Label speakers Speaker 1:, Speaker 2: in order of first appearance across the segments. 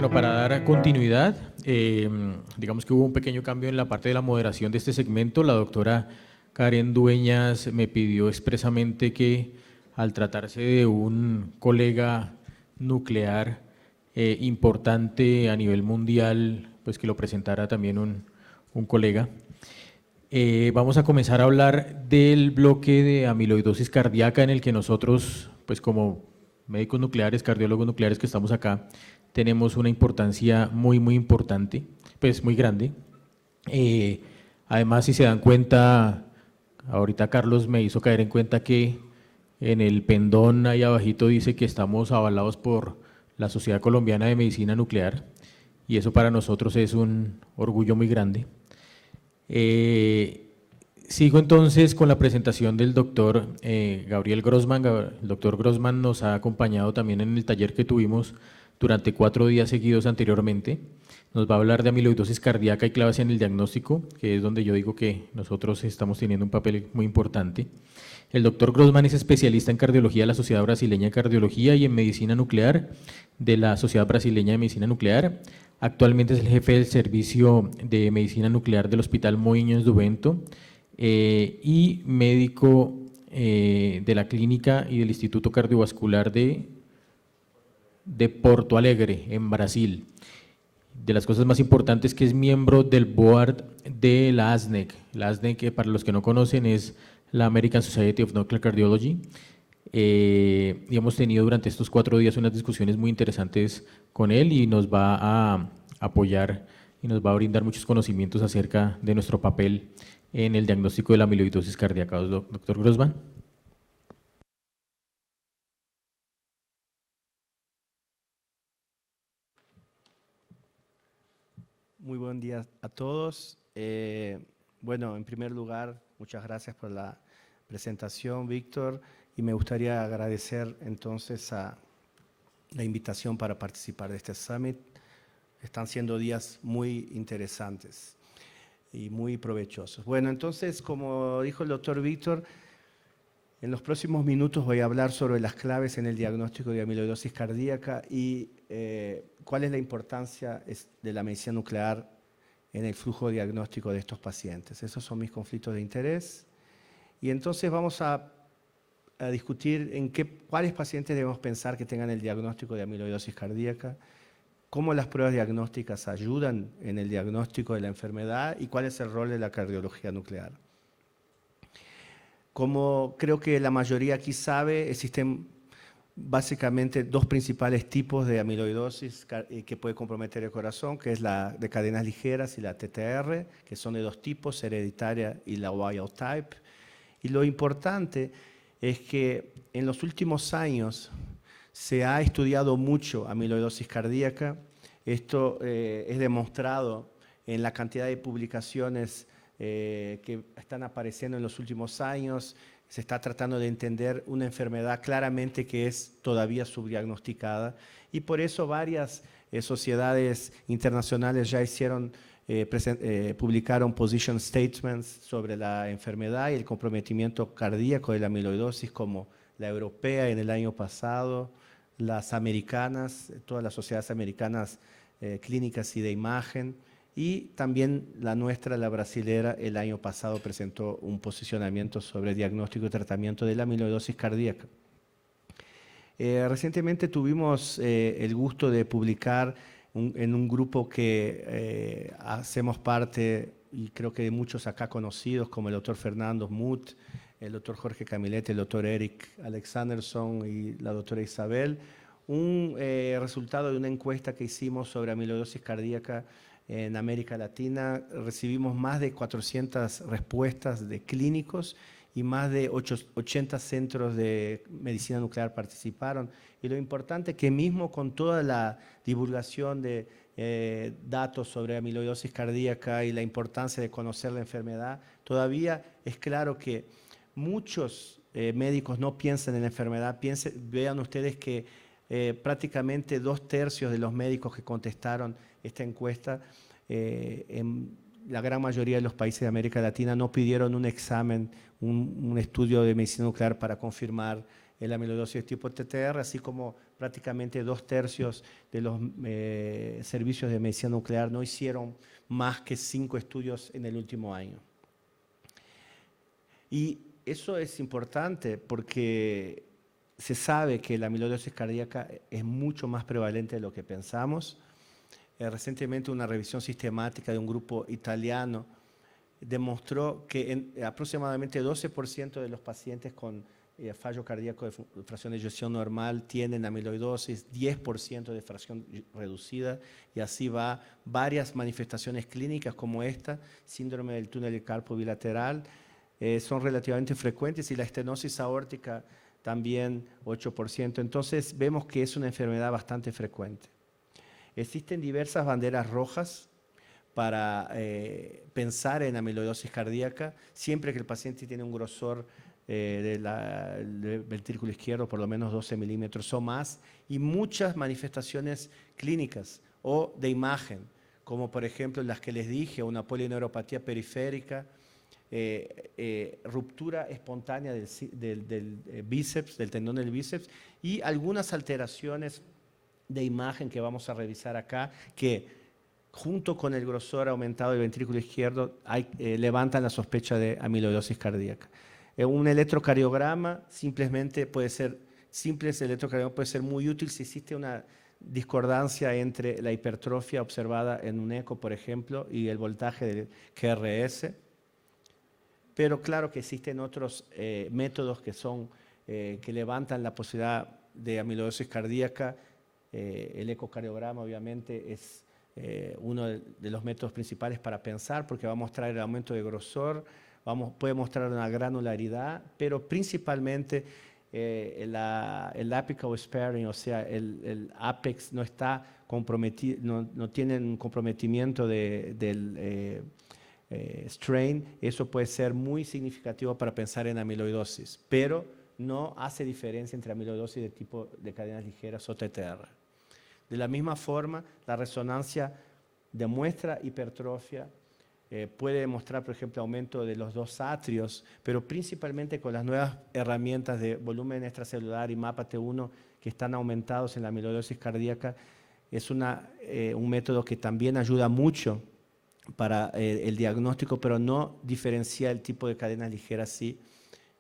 Speaker 1: Bueno, para dar continuidad, digamos que hubo un pequeño cambio en la parte de la moderación de este segmento. La doctora Karen Dueñas me pidió expresamente que, al tratarse de un colega nuclear importante a nivel mundial, pues que lo presentara también un colega. Vamos a comenzar a hablar del bloque de amiloidosis cardíaca, en el que nosotros, pues como médicos nucleares, cardiólogos nucleares que estamos acá, tenemos una importancia muy importante, pues muy grande. Además, si se dan cuenta, ahorita Carlos me hizo caer en cuenta que en el pendón ahí abajito dice que estamos avalados por la Sociedad Colombiana de Medicina Nuclear, y eso para nosotros es un orgullo muy grande. Sigo entonces con la presentación del doctor Gabriel Grossman. El doctor Grossman nos ha acompañado también en el taller que tuvimos durante 4 días seguidos anteriormente. Nos va a hablar de amiloidosis cardíaca y claves en el diagnóstico, que es donde yo digo que nosotros estamos teniendo un papel muy importante. El doctor Grossman es especialista en cardiología de la Sociedad Brasileña de Cardiología y en medicina nuclear de la Sociedad Brasileña de Medicina Nuclear. Actualmente es el jefe del servicio de medicina nuclear del Hospital Moinhos do Bento y médico de la clínica y del Instituto Cardiovascular de Porto Alegre, en Brasil. De las cosas más importantes, que es miembro del board de la ASNEC. La ASNEC, para los que no conocen, es la American Society of Nuclear Cardiology. Y hemos tenido durante estos 4 días unas discusiones muy interesantes con él, y nos va a apoyar y nos va a brindar muchos conocimientos acerca de nuestro papel en el diagnóstico de la amiloidosis cardíaca. Doctor Grossman.
Speaker 2: Muy buen día a todos. Bueno, en primer lugar, muchas gracias por la presentación, Víctor, y me gustaría agradecer entonces a la invitación para participar de este Summit. Están siendo días muy interesantes y muy provechosos. Bueno, entonces, como dijo el doctor Víctor, en los próximos minutos voy a hablar sobre las claves en el diagnóstico de amiloidosis cardíaca y cuál es la importancia de la medicina nuclear en el flujo diagnóstico de estos pacientes. Esos son mis conflictos de interés. Y entonces vamos a discutir cuáles pacientes debemos pensar que tengan el diagnóstico de amiloidosis cardíaca, cómo las pruebas diagnósticas ayudan en el diagnóstico de la enfermedad y cuál es el rol de la cardiología nuclear. Como creo que la mayoría aquí sabe, existen básicamente 2 principales tipos de amiloidosis que puede comprometer el corazón, que es la de cadenas ligeras y la TTR, que son de 2 tipos, hereditaria y la wild type. Y lo importante es que en los últimos años se ha estudiado mucho amiloidosis cardíaca. Esto es demostrado en la cantidad de publicaciones que están apareciendo en los últimos años. Se está tratando de entender una enfermedad claramente que es todavía subdiagnosticada, y por eso varias sociedades internacionales ya publicaron position statements sobre la enfermedad y el comprometimiento cardíaco de la amiloidosis, como la europea en el año pasado, las americanas, todas las sociedades americanas clínicas y de imagen, y también la nuestra, la brasilera, el año pasado presentó un posicionamiento sobre diagnóstico y tratamiento de la amiloidosis cardíaca. Recientemente tuvimos el gusto de publicar en un grupo que hacemos parte, y creo que de muchos acá conocidos, como el doctor Fernando Muth, el doctor Jorge Camilete, el doctor Eric Alexanderson y la doctora Isabel, un resultado de una encuesta que hicimos sobre amiloidosis cardíaca en América Latina. Recibimos más de 400 respuestas de clínicos y más de 80 centros de medicina nuclear participaron. Y lo importante es que mismo con toda la divulgación de datos sobre amiloidosis cardíaca y la importancia de conocer la enfermedad, todavía es claro que muchos médicos no piensan en la enfermedad. Vean ustedes que prácticamente 2/3 de los médicos que contestaron esta encuesta en la gran mayoría de los países de América Latina no pidieron un examen, un estudio de medicina nuclear para confirmar la amiloidosis de tipo TTR, así como prácticamente 2/3 de los servicios de medicina nuclear no hicieron más que 5 estudios en el último año. Y eso es importante porque se sabe que la amiloidosis cardíaca es mucho más prevalente de lo que pensamos. Recientemente una revisión sistemática de un grupo italiano demostró que aproximadamente 12% de los pacientes con fallo cardíaco de fracción de eyección normal tienen amiloidosis, 10% de fracción reducida, y así va varias manifestaciones clínicas como esta, síndrome del túnel del carpo bilateral, son relativamente frecuentes, y la estenosis aórtica también 8%. Entonces vemos que es una enfermedad bastante frecuente. Existen diversas banderas rojas para pensar en amiloidosis cardíaca, siempre que el paciente tiene un grosor del ventrículo izquierdo por lo menos 12 milímetros o más, y muchas manifestaciones clínicas o de imagen, como por ejemplo las que les dije, una polineuropatía periférica, ruptura espontánea del bíceps, del tendón del bíceps, y algunas alteraciones de imagen que vamos a revisar acá, que junto con el grosor aumentado del ventrículo izquierdo levantan la sospecha de amiloidosis cardíaca. Un electrocardiograma simplemente puede ser, puede ser muy útil si existe una discordancia entre la hipertrofia observada en un eco, por ejemplo, y el voltaje del QRS. Pero claro que existen otros métodos que levantan la posibilidad de amiloidosis cardíaca. El ecocardiograma obviamente es uno de los métodos principales para pensar, porque va a mostrar el aumento de grosor, puede mostrar una granularidad, pero principalmente el apical sparing, o sea, el apex no está comprometido, no tiene un comprometimiento del strain. Eso puede ser muy significativo para pensar en amiloidosis, pero no hace diferencia entre amiloidosis de tipo de cadenas ligeras o TTR. De la misma forma, la resonancia demuestra hipertrofia, puede demostrar, por ejemplo, aumento de los 2 atrios, pero principalmente con las nuevas herramientas de volumen extracelular y mapa T1 que están aumentados en la amiloidosis cardíaca. Es un método que también ayuda mucho para el diagnóstico, pero no diferencia el tipo de cadenas ligeras, sí,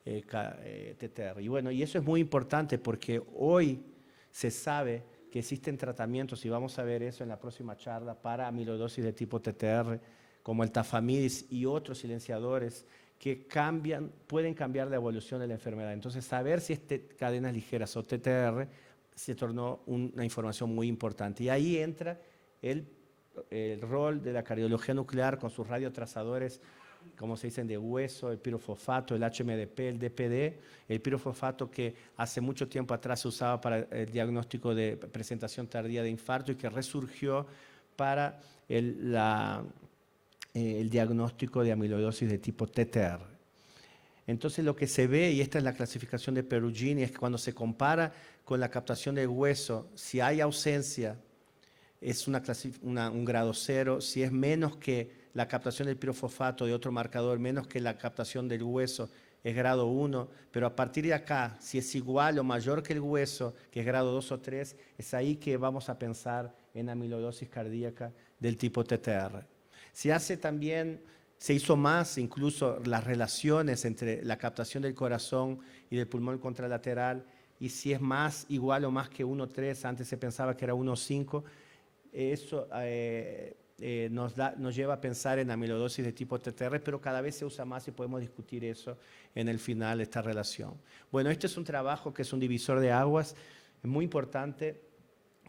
Speaker 2: TTR. Y bueno, y eso es muy importante porque hoy se sabe que existen tratamientos, y vamos a ver eso en la próxima charla, para amiloidosis de tipo TTR, como el tafamidis y otros silenciadores que pueden cambiar la evolución de la enfermedad. Entonces, saber si es cadenas ligeras o TTR se tornó una información muy importante. Y ahí entra el rol de la cardiología nuclear con sus radiotrazadores, como se dicen, de hueso, el pirofosfato, el HMDP, el DPD, el pirofosfato que hace mucho tiempo atrás se usaba para el diagnóstico de presentación tardía de infarto y que resurgió para el diagnóstico de amiloidosis de tipo TTR. Entonces lo que se ve, y esta es la clasificación de Perugini, es que cuando se compara con la captación del hueso, si hay ausencia, es un grado 0, si es menos que la captación del pirofosfato de otro marcador, menos que la captación del hueso, es grado 1, pero a partir de acá, si es igual o mayor que el hueso, que es grado 2 o 3, es ahí que vamos a pensar en amiloidosis cardíaca del tipo TTR. Se hizo más incluso las relaciones entre la captación del corazón y del pulmón contralateral, y si es más, igual o más que 1,3, antes se pensaba que era 1,5, eso nos lleva a pensar en amiloidosis de tipo TTR, pero cada vez se usa más y podemos discutir eso en el final de esta relación. Bueno, este es un trabajo que es un divisor de aguas muy importante,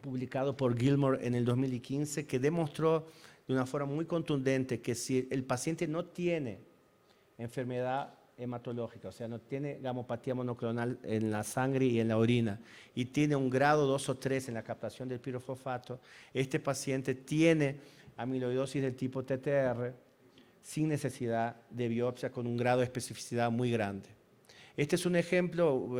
Speaker 2: publicado por Gilmore en el 2015, que demostró de una forma muy contundente que si el paciente no tiene enfermedad hematológica, o sea, no tiene gamopatía monoclonal en la sangre y en la orina, y tiene un grado 2 o 3 en la captación del pirofosfato, este paciente tiene amiloidosis del tipo TTR sin necesidad de biopsia, con un grado de especificidad muy grande. Este es un ejemplo,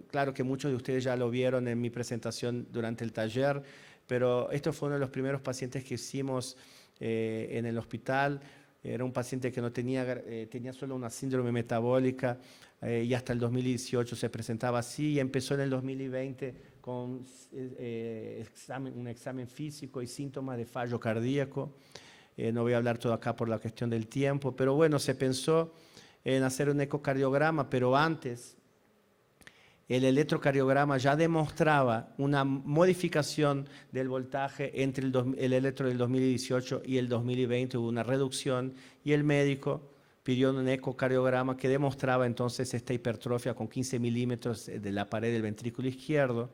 Speaker 2: claro que muchos de ustedes ya lo vieron en mi presentación durante el taller, pero esto fue uno de los primeros pacientes que hicimos en el hospital. Era un paciente que no tenía, tenía solo una síndrome metabólica y hasta el 2018 se presentaba así y empezó en el 2020 con un examen físico y síntomas de fallo cardíaco. No voy a hablar todo acá por la cuestión del tiempo, pero bueno, se pensó en hacer un ecocardiograma, pero antes el electrocardiograma ya demostraba una modificación del voltaje entre el electro del 2018 y el 2020, hubo una reducción y el médico pidió un ecocardiograma que demostraba entonces esta hipertrofia con 15 milímetros de la pared del ventrículo izquierdo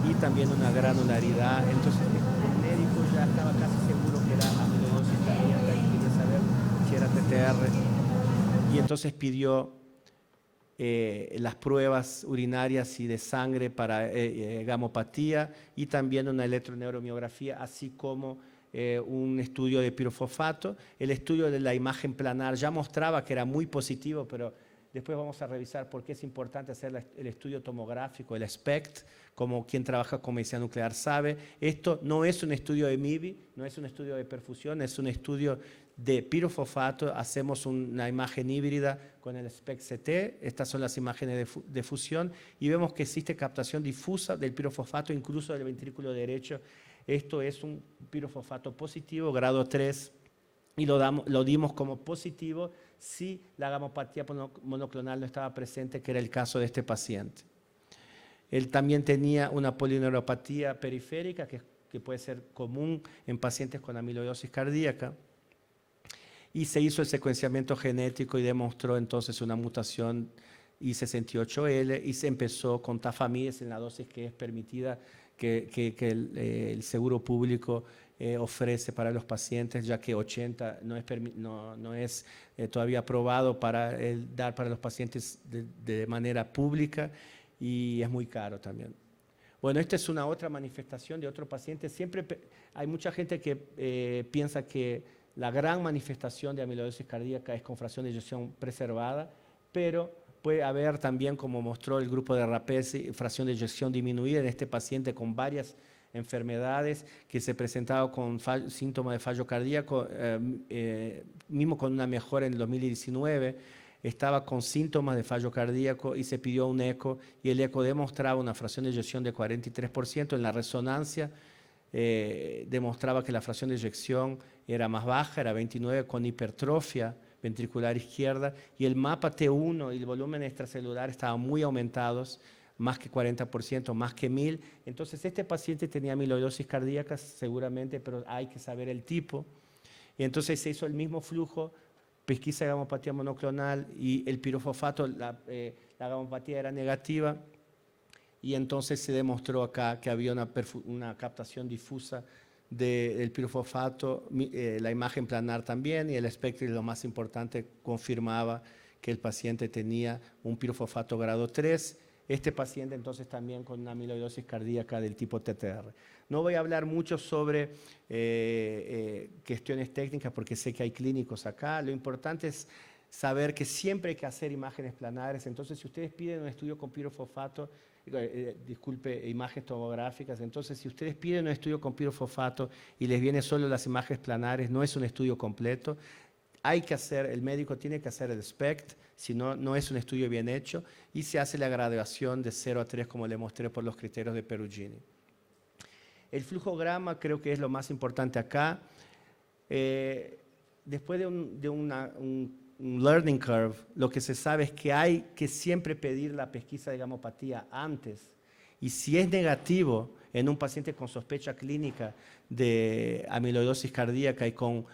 Speaker 2: y también una granularidad. Entonces el médico ya estaba casi seguro que era amiloidosis cardíaca y quería saber si era TTR y entonces pidió las pruebas urinarias y de sangre para gamopatía y también una electroneuromiografía, así como un estudio de pirofosfato. El estudio de la imagen planar ya mostraba que era muy positivo, pero después vamos a revisar por qué es importante hacer el estudio tomográfico, el SPECT, como quien trabaja con medicina nuclear sabe. Esto no es un estudio de MIBI, no es un estudio de perfusión, es un estudio de pirofosfato. Hacemos una imagen híbrida con el SPECT-CT, estas son las imágenes de fusión, y vemos que existe captación difusa del pirofosfato, incluso del ventrículo derecho. Esto es un pirofosfato positivo, grado 3, y lo dimos como positivo si la gamopatía monoclonal no estaba presente, que era el caso de este paciente. Él también tenía una polineuropatía periférica, que puede ser común en pacientes con amiloidosis cardíaca, y se hizo el secuenciamiento genético y demostró entonces una mutación I68L y se empezó con tafamidis en la dosis que es permitida, que el seguro público ofrece para los pacientes, ya que 80 no es todavía aprobado para dar para los pacientes de manera pública y es muy caro también. Bueno, esta es una otra manifestación de otro paciente. Siempre hay mucha gente que piensa que la gran manifestación de amiloidosis cardíaca es con fracción de eyección preservada, pero puede haber también, como mostró el grupo de Rapesi, fracción de eyección disminuida en este paciente con varias enfermedades que se presentaba con síntomas de fallo cardíaco, mismo con una mejora en el 2019, estaba con síntomas de fallo cardíaco y se pidió un eco y el eco demostraba una fracción de eyección de 43%. En la resonancia demostraba que la fracción de eyección era más baja, era 29, con hipertrofia ventricular izquierda, y el mapa T1 y el volumen extracelular estaban muy aumentados, más que 40%, más que 1000. Entonces este paciente tenía amiloidosis cardíaca seguramente, pero hay que saber el tipo. Y entonces se hizo el mismo flujo, pesquisa de gamopatía monoclonal y el pirofosfato, la gamopatía era negativa, y entonces se demostró acá que había una captación difusa del pirofosfato, la imagen planar también, y el espectro, lo más importante, confirmaba que el paciente tenía un pirofosfato grado 3. Este paciente entonces también con una amiloidosis cardíaca del tipo TTR. No voy a hablar mucho sobre cuestiones técnicas porque sé que hay clínicos acá. Lo importante es saber que siempre hay que hacer imágenes planares. Entonces, si ustedes piden un estudio con pirofosfato, imágenes tomográficas, entonces si ustedes piden un estudio con pirofosfato y les viene solo las imágenes planares, no es un estudio completo. Hay que hacer, el médico tiene que hacer el SPECT, si no, no es un estudio bien hecho, y se hace la graduación de 0 a 3, como le mostré por los criterios de Perugini. El flujograma creo que es lo más importante acá. Después de un learning curve, lo que se sabe es que hay que siempre pedir la pesquisa de gamopatía antes, y si es negativo en un paciente con sospecha clínica de amiloidosis cardíaca y con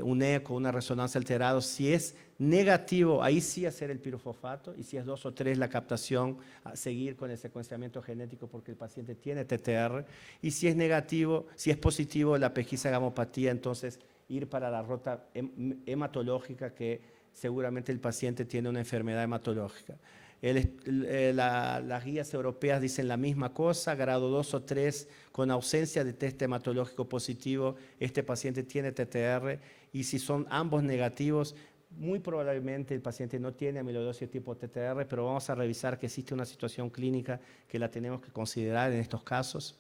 Speaker 2: un eco, una resonancia alterada, si es negativo, ahí sí hacer el pirofosfato, y si es 2 o 3 la captación, a seguir con el secuenciamiento genético porque el paciente tiene TTR, y si es negativo, si es positivo la pesquisa de gamopatía, entonces ir para la ruta hematológica, que seguramente el paciente tiene una enfermedad hematológica. Las guías europeas dicen la misma cosa, grado 2 o 3 con ausencia de test hematológico positivo, este paciente tiene TTR, y si son ambos negativos, muy probablemente el paciente no tiene amiloidosis tipo TTR, pero vamos a revisar que existe una situación clínica que la tenemos que considerar en estos casos.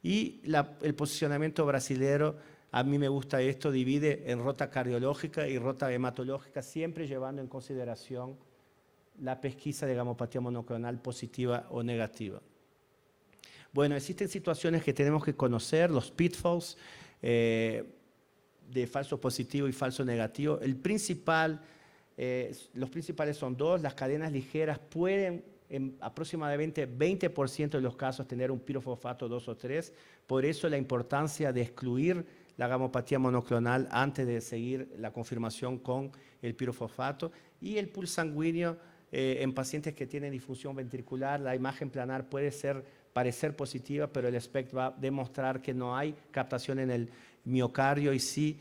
Speaker 2: Y el posicionamiento brasilero A mí me gusta esto, divide en rota cardiológica y rota hematológica, siempre llevando en consideración la pesquisa de gamopatía monoclonal positiva o negativa. Bueno, existen situaciones que tenemos que conocer, los pitfalls de falso positivo y falso negativo. Los principales son dos. Las cadenas ligeras pueden en aproximadamente 20% de los casos tener un pirofosfato 2 o 3. Por eso la importancia de excluir la gamopatía monoclonal antes de seguir la confirmación con el pirofosfato. Y el pool sanguíneo en pacientes que tienen disfunción ventricular, la imagen planar puede parecer positiva, pero el SPECT va a demostrar que no hay captación en el miocardio y sí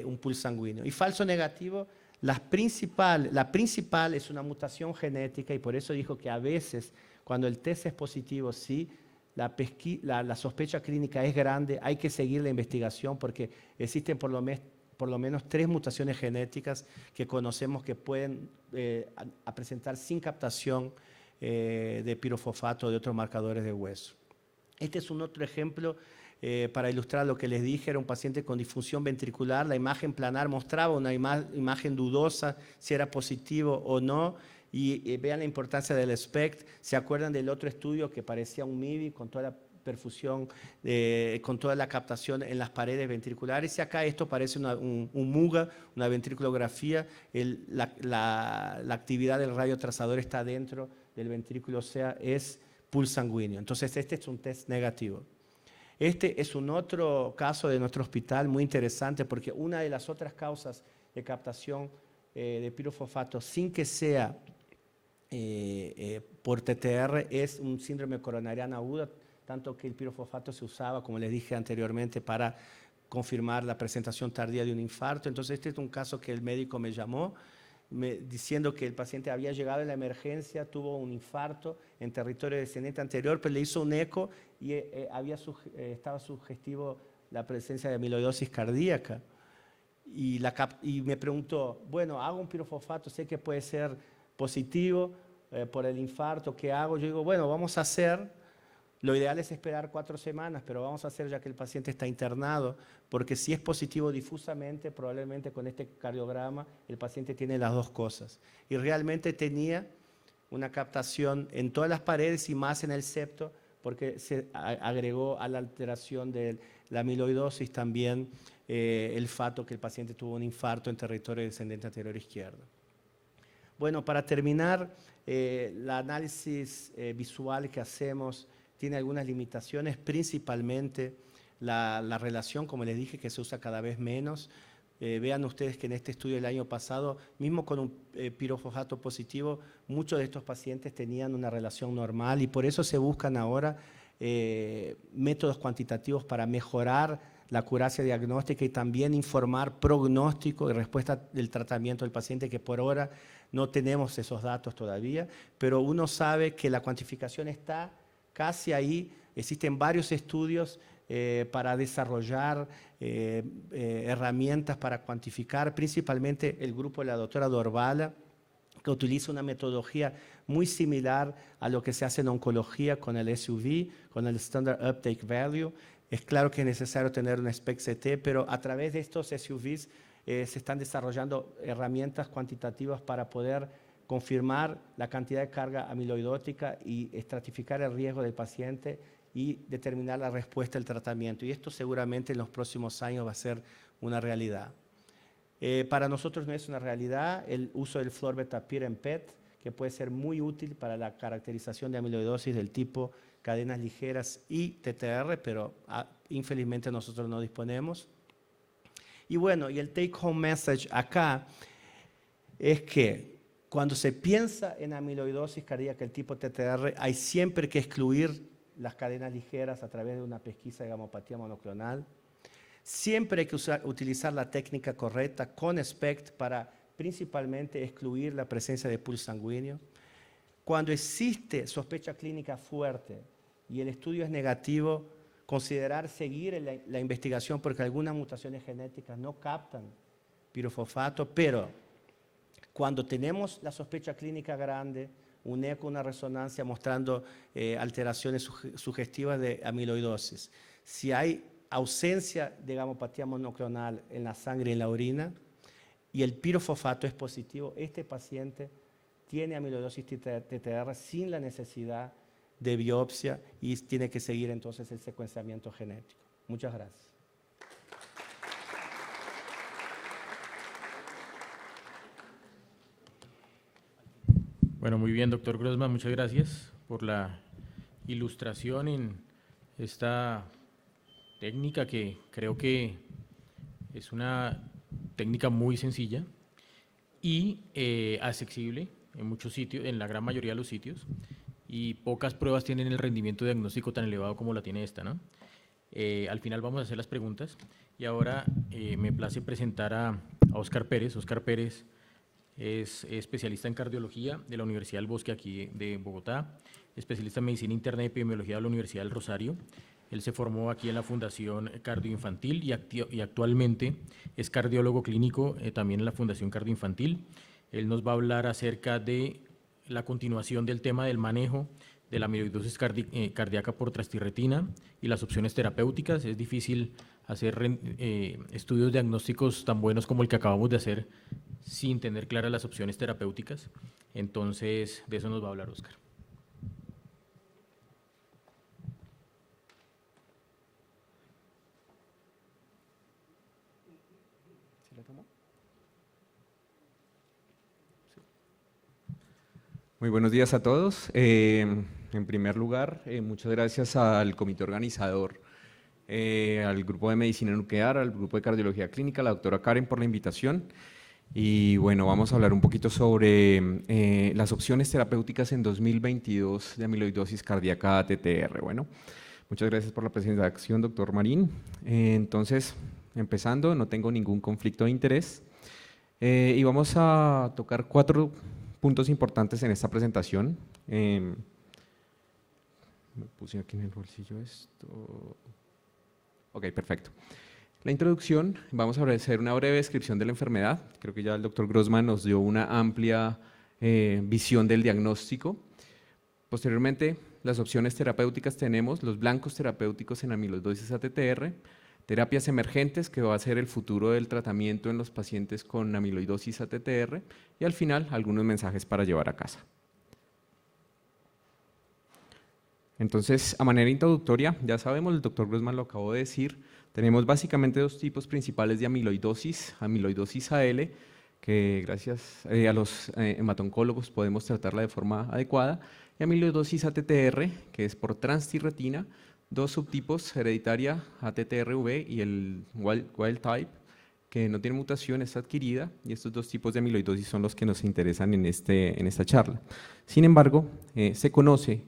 Speaker 2: un pool sanguíneo. Y falso negativo, la principal es una mutación genética y por eso dijo que a veces cuando el test es positivo, sí, la sospecha clínica es grande, hay que seguir la investigación porque existen por lo menos 3 mutaciones genéticas que conocemos que pueden presentar sin captación de pirofosfato o de otros marcadores de hueso. Este es un otro ejemplo para ilustrar lo que les dije. Era un paciente con disfunción ventricular. La imagen planar mostraba una imagen dudosa si era positivo o no. Y vean la importancia del SPECT. ¿Se acuerdan del otro estudio que parecía un MIBI con toda la perfusión, con toda la captación en las paredes ventriculares? Y acá esto parece un MUGA, una ventriculografía. La actividad del radiotrazador está dentro del ventrículo, o sea, es pool sanguíneo. Entonces, este es un test negativo. Este es un otro caso de nuestro hospital muy interesante porque una de las otras causas de captación de pirofosfato sin que sea por TTR es un síndrome coronariano agudo, tanto que el pirofosfato se usaba, como les dije anteriormente, para confirmar la presentación tardía de un infarto. Entonces, este es un caso que el médico me llamó diciendo que el paciente había llegado a la emergencia, tuvo un infarto en territorio descendente anterior, pero le hizo un eco y estaba sugestivo la presencia de amiloidosis cardíaca. Y me preguntó, bueno, hago un pirofosfato, sé que puede ser positivo por el infarto, ¿qué hago? Yo digo, bueno, vamos a hacer. Lo ideal es esperar 4 semanas, pero vamos a hacer ya que el paciente está internado, porque si es positivo difusamente, probablemente con este cardiograma el paciente tiene las dos cosas. Y realmente tenía una captación en todas las paredes y más en el septo, porque se agregó a la alteración de la amiloidosis también el fato que el paciente tuvo un infarto en territorio descendente anterior izquierdo. Bueno, para terminar, el análisis visual que hacemos tiene algunas limitaciones, principalmente la relación, como les dije, que se usa cada vez menos. Vean ustedes que en este estudio del año pasado, mismo con un pirofosfato positivo, muchos de estos pacientes tenían una relación normal y por eso se buscan ahora métodos cuantitativos para mejorar la acuracia diagnóstica y también informar pronóstico y respuesta del tratamiento del paciente, que por ahora no tenemos esos datos todavía, pero uno sabe que la cuantificación está casi ahí. Existen varios estudios para desarrollar herramientas para cuantificar, principalmente el grupo de la doctora Dorvala, que utiliza una metodología muy similar a lo que se hace en oncología con el SUV, con el Standard Uptake Value. Es claro que es necesario tener un SPECT-CT, pero a través de estos SUVs se están desarrollando herramientas cuantitativas para poder confirmar la cantidad de carga amiloidótica y estratificar el riesgo del paciente y determinar la respuesta al tratamiento. Y esto seguramente en los próximos años va a ser una realidad. Para nosotros no es una realidad el uso del florbetapir en PET, que puede ser muy útil para la caracterización de amiloidosis del tipo cadenas ligeras y TTR, pero infelizmente nosotros no disponemos. Y bueno, y el take home message acá es que cuando se piensa en amiloidosis cardíaca del tipo TTR, hay siempre que excluir las cadenas ligeras a través de una pesquisa de gamopatía monoclonal. Siempre hay que utilizar la técnica correcta con SPECT para principalmente excluir la presencia de pool sanguíneo. Cuando existe sospecha clínica fuerte y el estudio es negativo, considerar seguir la investigación porque algunas mutaciones genéticas no captan pirofosfato, pero cuando tenemos la sospecha clínica grande, un eco, una resonancia mostrando alteraciones sugestivas de amiloidosis, si hay ausencia de gamopatía monoclonal en la sangre y en la orina, y el pirofosfato es positivo, este paciente tiene amiloidosis TTR sin la necesidad de biopsia y tiene que seguir entonces el secuenciamiento genético. Muchas gracias.
Speaker 1: Bueno, muy bien, doctor Grossman, muchas gracias por la ilustración en esta técnica que creo que es una técnica muy sencilla y accesible en muchos sitios, en la gran mayoría de los sitios, y pocas pruebas tienen el rendimiento diagnóstico tan elevado como la tiene esta, ¿no? Al final vamos a hacer las preguntas y ahora me place presentar a Óscar Pérez. Óscar Pérez es especialista en cardiología de la Universidad del Bosque aquí de Bogotá, especialista en medicina interna y epidemiología de la Universidad del Rosario. Él se formó aquí en la Fundación Cardioinfantil y actualmente es cardiólogo clínico también en la Fundación Cardioinfantil. Él nos va a hablar acerca de la continuación del tema del manejo de la amiloidosis cardíaca por transtirretina y las opciones terapéuticas. Es difícil hacer estudios diagnósticos tan buenos como el que acabamos de hacer sin tener claras las opciones terapéuticas. Entonces, de eso nos va a hablar Óscar.
Speaker 3: Muy buenos días a todos. En primer lugar, muchas gracias al comité organizador, al grupo de medicina nuclear, al grupo de cardiología clínica, a la doctora Karen por la invitación. Y bueno, vamos a hablar un poquito sobre las opciones terapéuticas en 2022 de amiloidosis cardíaca ATTR. Bueno, muchas gracias por la presentación, doctor Marín. Entonces, empezando, no tengo ningún conflicto de interés y vamos a tocar 4 puntos importantes en esta presentación. Me puse aquí en el bolsillo esto. Ok, perfecto. La introducción, vamos a hacer una breve descripción de la enfermedad. Creo que ya el doctor Grossman nos dio una amplia visión del diagnóstico. Posteriormente, las opciones terapéuticas tenemos los blancos terapéuticos en amiloidosis ATTR, terapias emergentes, que va a ser el futuro del tratamiento en los pacientes con amiloidosis ATTR, y al final, algunos mensajes para llevar a casa. Entonces, a manera introductoria, ya sabemos, el doctor Grossman lo acabó de decir, tenemos básicamente 2 tipos principales de amiloidosis, amiloidosis AL, que gracias a los hematoncólogos podemos tratarla de forma adecuada, y amiloidosis ATTR, que es por transtirretina, 2 subtipos, hereditaria ATTRV y el wild type, que no tiene mutación, es adquirida, y estos 2 tipos de amiloidosis son los que nos interesan en esta charla. Sin embargo, se conoce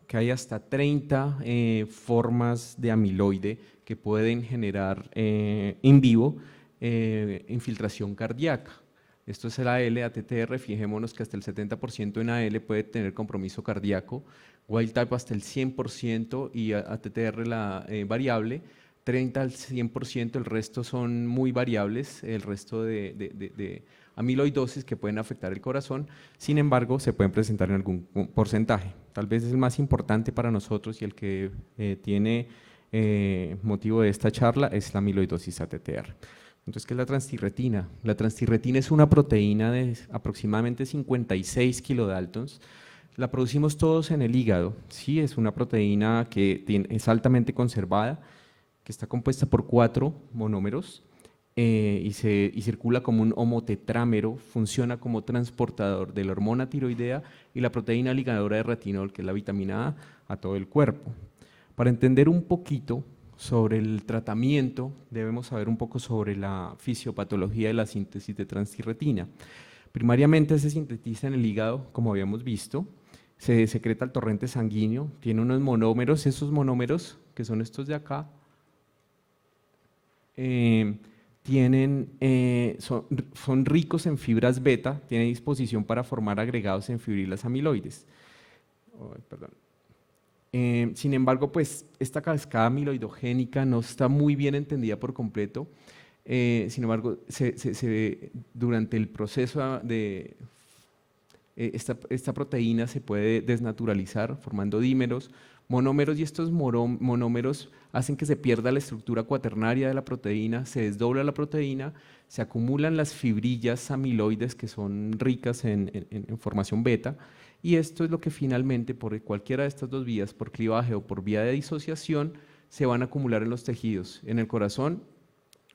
Speaker 3: que hay hasta 30 formas de amiloide que pueden generar in vivo infiltración cardíaca. Esto es el AL, ATTR, fijémonos que hasta el 70% en AL puede tener compromiso cardíaco, wild type hasta el 100% y ATTR la variable, 30 al 100%, el resto son muy variables, el resto de amiloidosis que pueden afectar el corazón, sin embargo se pueden presentar en algún porcentaje. Tal vez es el más importante para nosotros y el que tiene motivo de esta charla es la amiloidosis ATTR. Entonces, ¿qué es la transtirretina? La transtirretina es una proteína de aproximadamente 56 kilodaltons. La producimos todos en el hígado. Sí, es una proteína que es altamente conservada, que está compuesta por 4 monómeros y circula como un homotetrámero, funciona como transportador de la hormona tiroidea y la proteína ligadora de retinol, que es la vitamina A todo el cuerpo. Para entender un poquito sobre el tratamiento, debemos saber un poco sobre la fisiopatología de la síntesis de transtirretina. Primariamente se sintetiza en el hígado, como habíamos visto, se secreta al torrente sanguíneo, tiene unos monómeros, esos monómeros, que son estos de acá, son ricos en fibras beta, tienen disposición para formar agregados en fibrilas amiloides. Sin embargo, pues esta cascada amiloidogénica no está muy bien entendida por completo. Sin embargo, durante el proceso esta proteína se puede desnaturalizar formando dímeros, monómeros, y estos monómeros hacen que se pierda la estructura cuaternaria de la proteína, se desdobla la proteína, se acumulan las fibrillas amiloides que son ricas en formación beta, y esto es lo que finalmente, por cualquiera de estas dos vías, por clivaje o por vía de disociación, se van a acumular en los tejidos. En el corazón,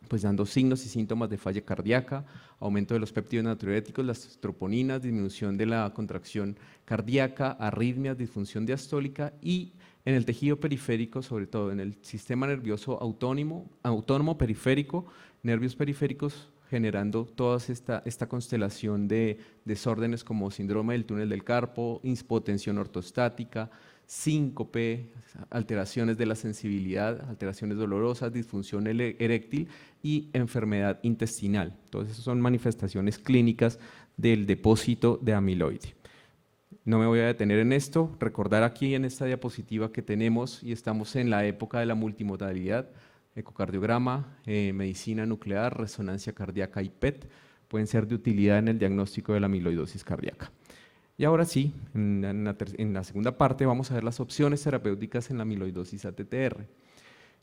Speaker 3: pues dando signos y síntomas de falla cardíaca, aumento de los péptidos natriuréticos, las troponinas, disminución de la contracción cardíaca, arritmias, disfunción diastólica, y en el tejido periférico, sobre todo en el sistema nervioso autónomo periférico, nervios periféricos, generando toda esta constelación de desórdenes como síndrome del túnel del carpo, hipotensión ortostática, síncope, alteraciones de la sensibilidad, alteraciones dolorosas, disfunción eréctil y enfermedad intestinal. Todas esas son manifestaciones clínicas del depósito de amiloide. No me voy a detener en esto, recordar aquí en esta diapositiva que tenemos, y estamos en la época de la multimodalidad, ecocardiograma, medicina nuclear, resonancia cardíaca y PET, pueden ser de utilidad en el diagnóstico de la amiloidosis cardíaca. Y ahora sí, en la segunda parte vamos a ver las opciones terapéuticas en la amiloidosis ATTR.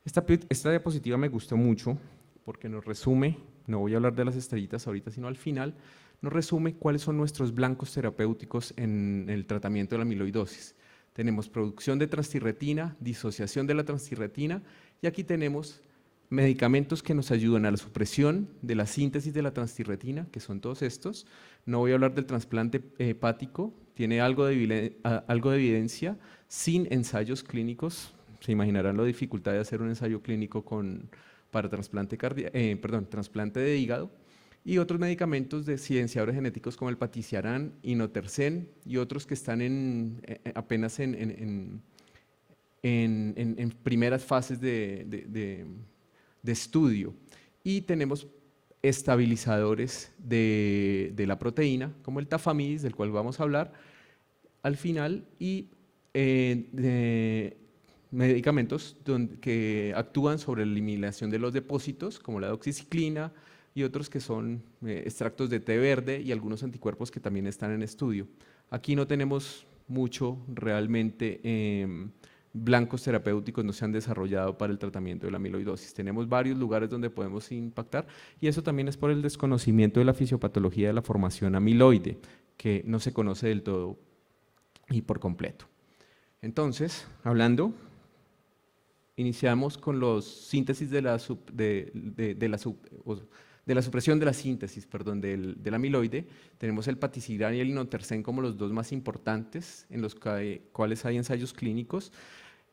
Speaker 3: Esta diapositiva me gustó mucho porque nos resume, no voy a hablar de las estrellitas ahorita, sino al final, nos resume cuáles son nuestros blancos terapéuticos en el tratamiento de la amiloidosis. Tenemos producción de transtirretina, disociación de la transtirretina, y aquí tenemos medicamentos que nos ayudan a la supresión de la síntesis de la transtirretina, que son todos estos. No voy a hablar del trasplante hepático, tiene algo de evidencia, sin ensayos clínicos. Se imaginarán la dificultad de hacer un ensayo clínico para trasplante de hígado. Y otros medicamentos de silenciadores genéticos como el patisiran, inotersen y otros que están apenas en primeras fases de estudio. Y tenemos estabilizadores de la proteína, como el tafamidis, del cual vamos a hablar al final, y medicamentos que actúan sobre la eliminación de los depósitos, como la doxiciclina, y otros que son extractos de té verde y algunos anticuerpos que también están en estudio. Aquí no tenemos mucho realmente, blancos terapéuticos no se han desarrollado para el tratamiento de la amiloidosis. Tenemos varios lugares donde podemos impactar, y eso también es por el desconocimiento de la fisiopatología de la formación amiloide, que no se conoce del todo y por completo. Entonces, iniciamos con los síntesis de la supresión de la síntesis, del amiloide. Tenemos el patisiran y el inotersen como los dos más importantes, en los cuales hay ensayos clínicos.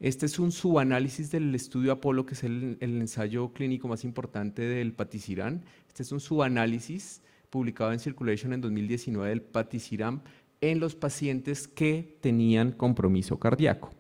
Speaker 3: Este es un subanálisis del estudio Apolo, que es el ensayo clínico más importante del patisiran. Este es un subanálisis publicado en Circulation en 2019 del patisiran en los pacientes que tenían compromiso cardíaco.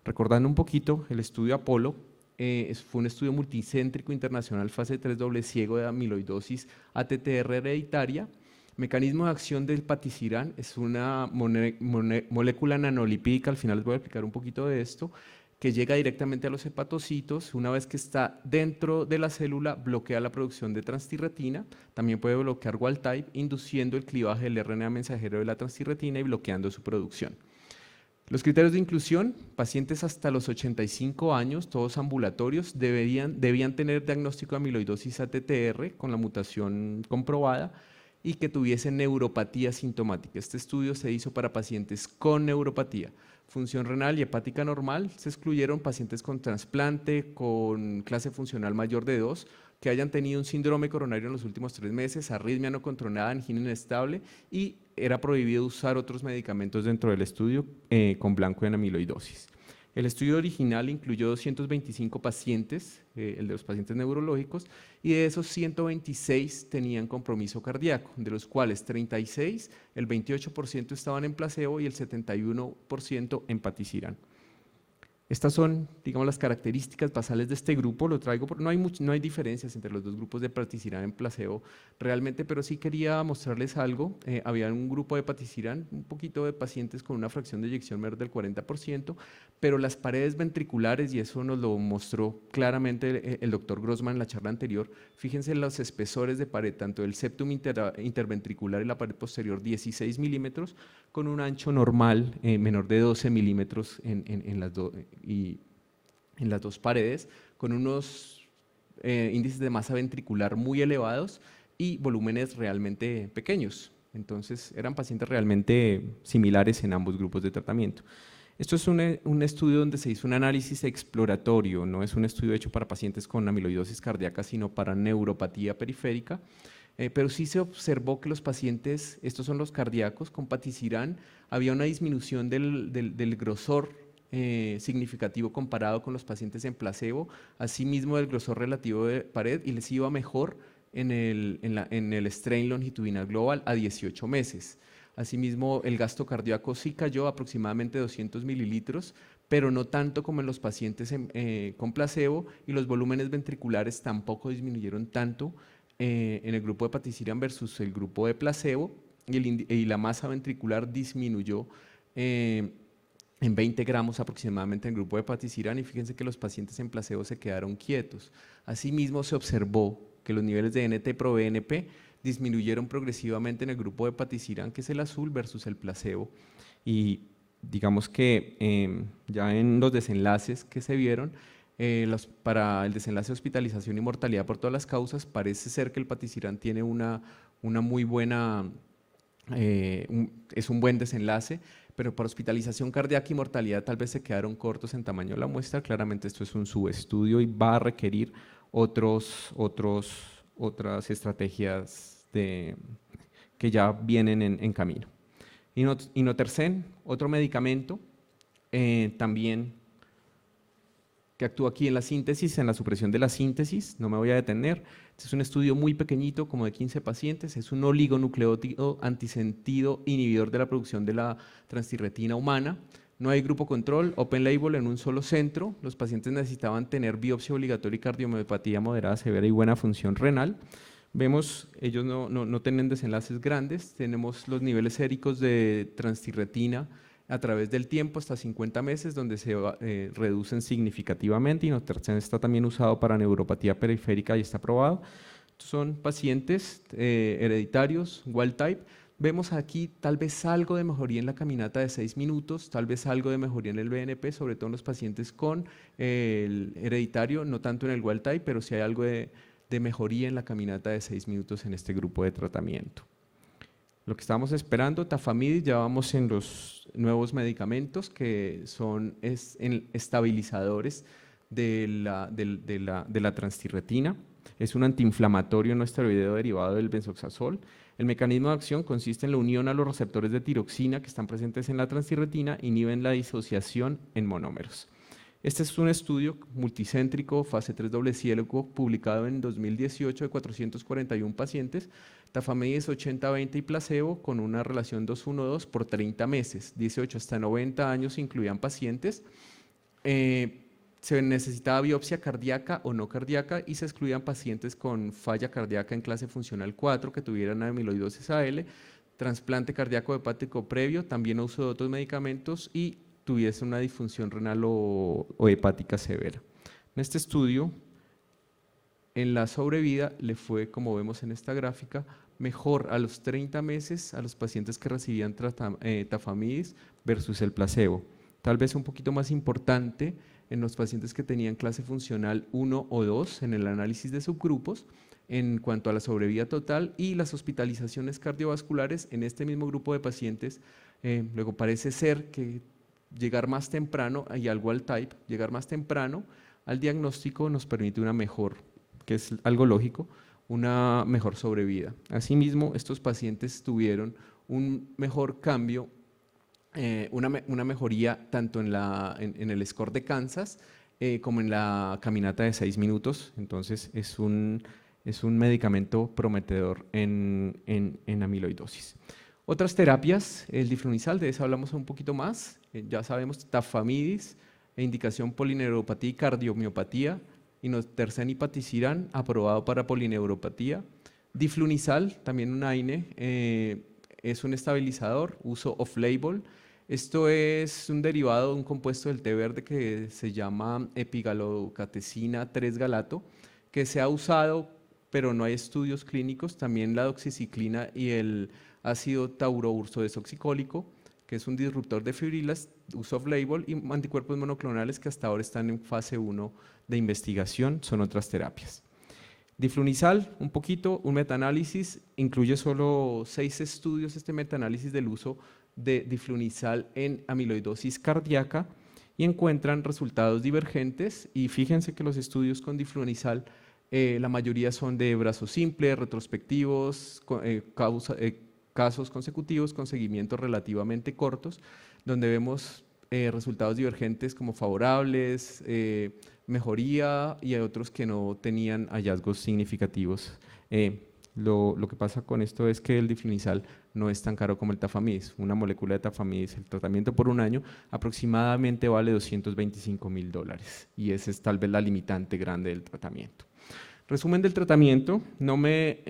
Speaker 3: Recordando un poquito, el estudio Apolo fue un estudio multicéntrico internacional fase 3 doble ciego de amiloidosis ATTR hereditaria. Mecanismo de acción del patisiran es una molécula nanolipídica, al final les voy a explicar un poquito de esto, que llega directamente a los hepatocitos. Una vez que está dentro de la célula, bloquea la producción de transtirretina, también puede bloquear wild type, induciendo el clivaje del RNA mensajero de la transtirretina y bloqueando su producción. Los criterios de inclusión: pacientes hasta los 85 años, todos ambulatorios, debían tener diagnóstico de amiloidosis ATTR con la mutación comprobada y que tuviesen neuropatía sintomática. Este estudio se hizo para pacientes con neuropatía. Función renal y hepática normal. Se excluyeron pacientes con trasplante, con clase funcional mayor de 2, que hayan tenido un síndrome coronario en los últimos 3 meses, arritmia no controlada, angina inestable, y era prohibido usar otros medicamentos dentro del estudio con blanco en amiloidosis. El estudio original incluyó 225 pacientes, el de los pacientes neurológicos, y de esos 126 tenían compromiso cardíaco, de los cuales 36, el 28% estaban en placebo y el 71% en patisiran. Estas son, digamos, las características basales de este grupo. Lo traigo porque no hay diferencias entre los dos grupos de patisiran en placebo realmente, pero sí quería mostrarles algo. Había un grupo de patisiran, un poquito de pacientes con una fracción de eyección MER del 40%, pero las paredes ventriculares, y eso nos lo mostró claramente el doctor Grossman en la charla anterior, fíjense en los espesores de pared, tanto del septum interventricular y la pared posterior, 16 milímetros, con un ancho normal menor de 12 milímetros y en las dos paredes, con unos índices de masa ventricular muy elevados y volúmenes realmente pequeños. Entonces, eran pacientes realmente similares en ambos grupos de tratamiento. Esto es un estudio donde se hizo un análisis exploratorio, no es un estudio hecho para pacientes con amiloidosis cardíaca, sino para neuropatía periférica, pero sí se observó que los pacientes, estos son los cardíacos, con patisiran había una disminución del grosor significativo comparado con los pacientes en placebo, asimismo del grosor relativo de pared, y les iba mejor en el strain longitudinal global a 18 meses. Asimismo, el gasto cardíaco sí cayó aproximadamente 200 mililitros, pero no tanto como en los pacientes con placebo, y los volúmenes ventriculares tampoco disminuyeron tanto en el grupo de patisiran versus el grupo de placebo, y la masa ventricular disminuyó en 20 gramos aproximadamente en el grupo de patisiran, y fíjense que los pacientes en placebo se quedaron quietos. Asimismo, se observó que los niveles de NT-proBNP disminuyeron progresivamente en el grupo de patisiran, que es el azul, versus el placebo. Y digamos que ya en los desenlaces que se vieron, para el desenlace de hospitalización y mortalidad por todas las causas, parece ser que el patisiran tiene una muy buena, es un buen desenlace, pero para hospitalización cardíaca y mortalidad tal vez se quedaron cortos en tamaño de la muestra. Claramente esto es un subestudio y va a requerir otras estrategias que ya vienen en camino. Inotersen, otro medicamento, también que actúa aquí en la síntesis, en la supresión de la síntesis, no me voy a detener. Este es un estudio muy pequeñito, como de 15 pacientes, es un oligonucleótido antisentido inhibidor de la producción de la transtirretina humana. No hay grupo control, open label en un solo centro. Los pacientes necesitaban tener biopsia obligatoria y cardiomiopatía moderada, severa y buena función renal. Vemos, ellos no tienen desenlaces grandes, tenemos los niveles séricos de transtirretina a través del tiempo hasta 50 meses, donde se reducen significativamente. Inotersen está también usado para neuropatía periférica y está aprobado. Son pacientes hereditarios, wild type. Vemos aquí tal vez algo de mejoría en la caminata de 6 minutos, tal vez algo de mejoría en el BNP, sobre todo en los pacientes con el hereditario, no tanto en el wild type, pero sí hay algo de mejoría en la caminata de 6 minutos en este grupo de tratamiento. Lo que estábamos esperando, tafamidis, ya vamos en los nuevos medicamentos que son estabilizadores de la transtirretina. Es un antiinflamatorio no esteroideo derivado del benzoxazol. El mecanismo de acción consiste en la unión a los receptores de tiroxina que están presentes en la transtirretina, inhiben la disociación en monómeros. Este es un estudio multicéntrico, fase 3 doble ciego, publicado en 2018 de 441 pacientes, tafamidis 80-20 y placebo con una relación 2:1:2 por 30 meses, 18 hasta 90 años incluían pacientes. Se necesitaba biopsia cardíaca o no cardíaca y se excluían pacientes con falla cardíaca en clase funcional 4 que tuvieran amiloidosis AL, trasplante cardíaco hepático previo, también uso de otros medicamentos y tuviese una disfunción renal o hepática severa. En este estudio, en la sobrevida le fue, como vemos en esta gráfica, mejor a los 30 meses a los pacientes que recibían tafamidis versus el placebo. Tal vez un poquito más importante en los pacientes que tenían clase funcional 1 o 2 en el análisis de subgrupos en cuanto a la sobrevida total y las hospitalizaciones cardiovasculares en este mismo grupo de pacientes. Luego parece ser que llegar más temprano, y al wild type, llegar más temprano al diagnóstico nos permite una mejor, que es algo lógico, una mejor sobrevida. Asimismo, estos pacientes tuvieron un mejor cambio, una mejoría tanto en el score de Kansas como en la caminata de 6 minutos. Entonces, es un medicamento prometedor en amiloidosis. Otras terapias, el diflunisal, de eso hablamos un poquito más. Ya sabemos, tafamidis, indicación polineuropatía y cardiomiopatía. Inotersen y patisiran, aprobado para polineuropatía. Diflunisal, también un AINE, es un estabilizador, uso off-label. Esto es un derivado de un compuesto del té verde que se llama epigallocatecina 3-galato, que se ha usado, pero no hay estudios clínicos. También la doxiciclina y el ácido tauroursodesoxicólico. que es un disruptor de fibrilas, uso off-label, y anticuerpos monoclonales que hasta ahora están en fase 1 de investigación, son otras terapias. Diflunisal, un poquito, un metaanálisis, incluye solo 6 estudios este metaanálisis del uso de diflunisal en amiloidosis cardíaca y encuentran resultados divergentes, y fíjense que los estudios con diflunisal la mayoría son de brazo simple, retrospectivos, casos consecutivos con seguimientos relativamente cortos, donde vemos resultados divergentes como favorables, mejoría, y hay otros que no tenían hallazgos significativos. Lo que pasa con esto es que el diflunisal no es tan caro como el tafamidis. Una molécula de tafamidis, el tratamiento por un año, aproximadamente vale $225.000, y esa es tal vez la limitante grande del tratamiento. Resumen del tratamiento: no me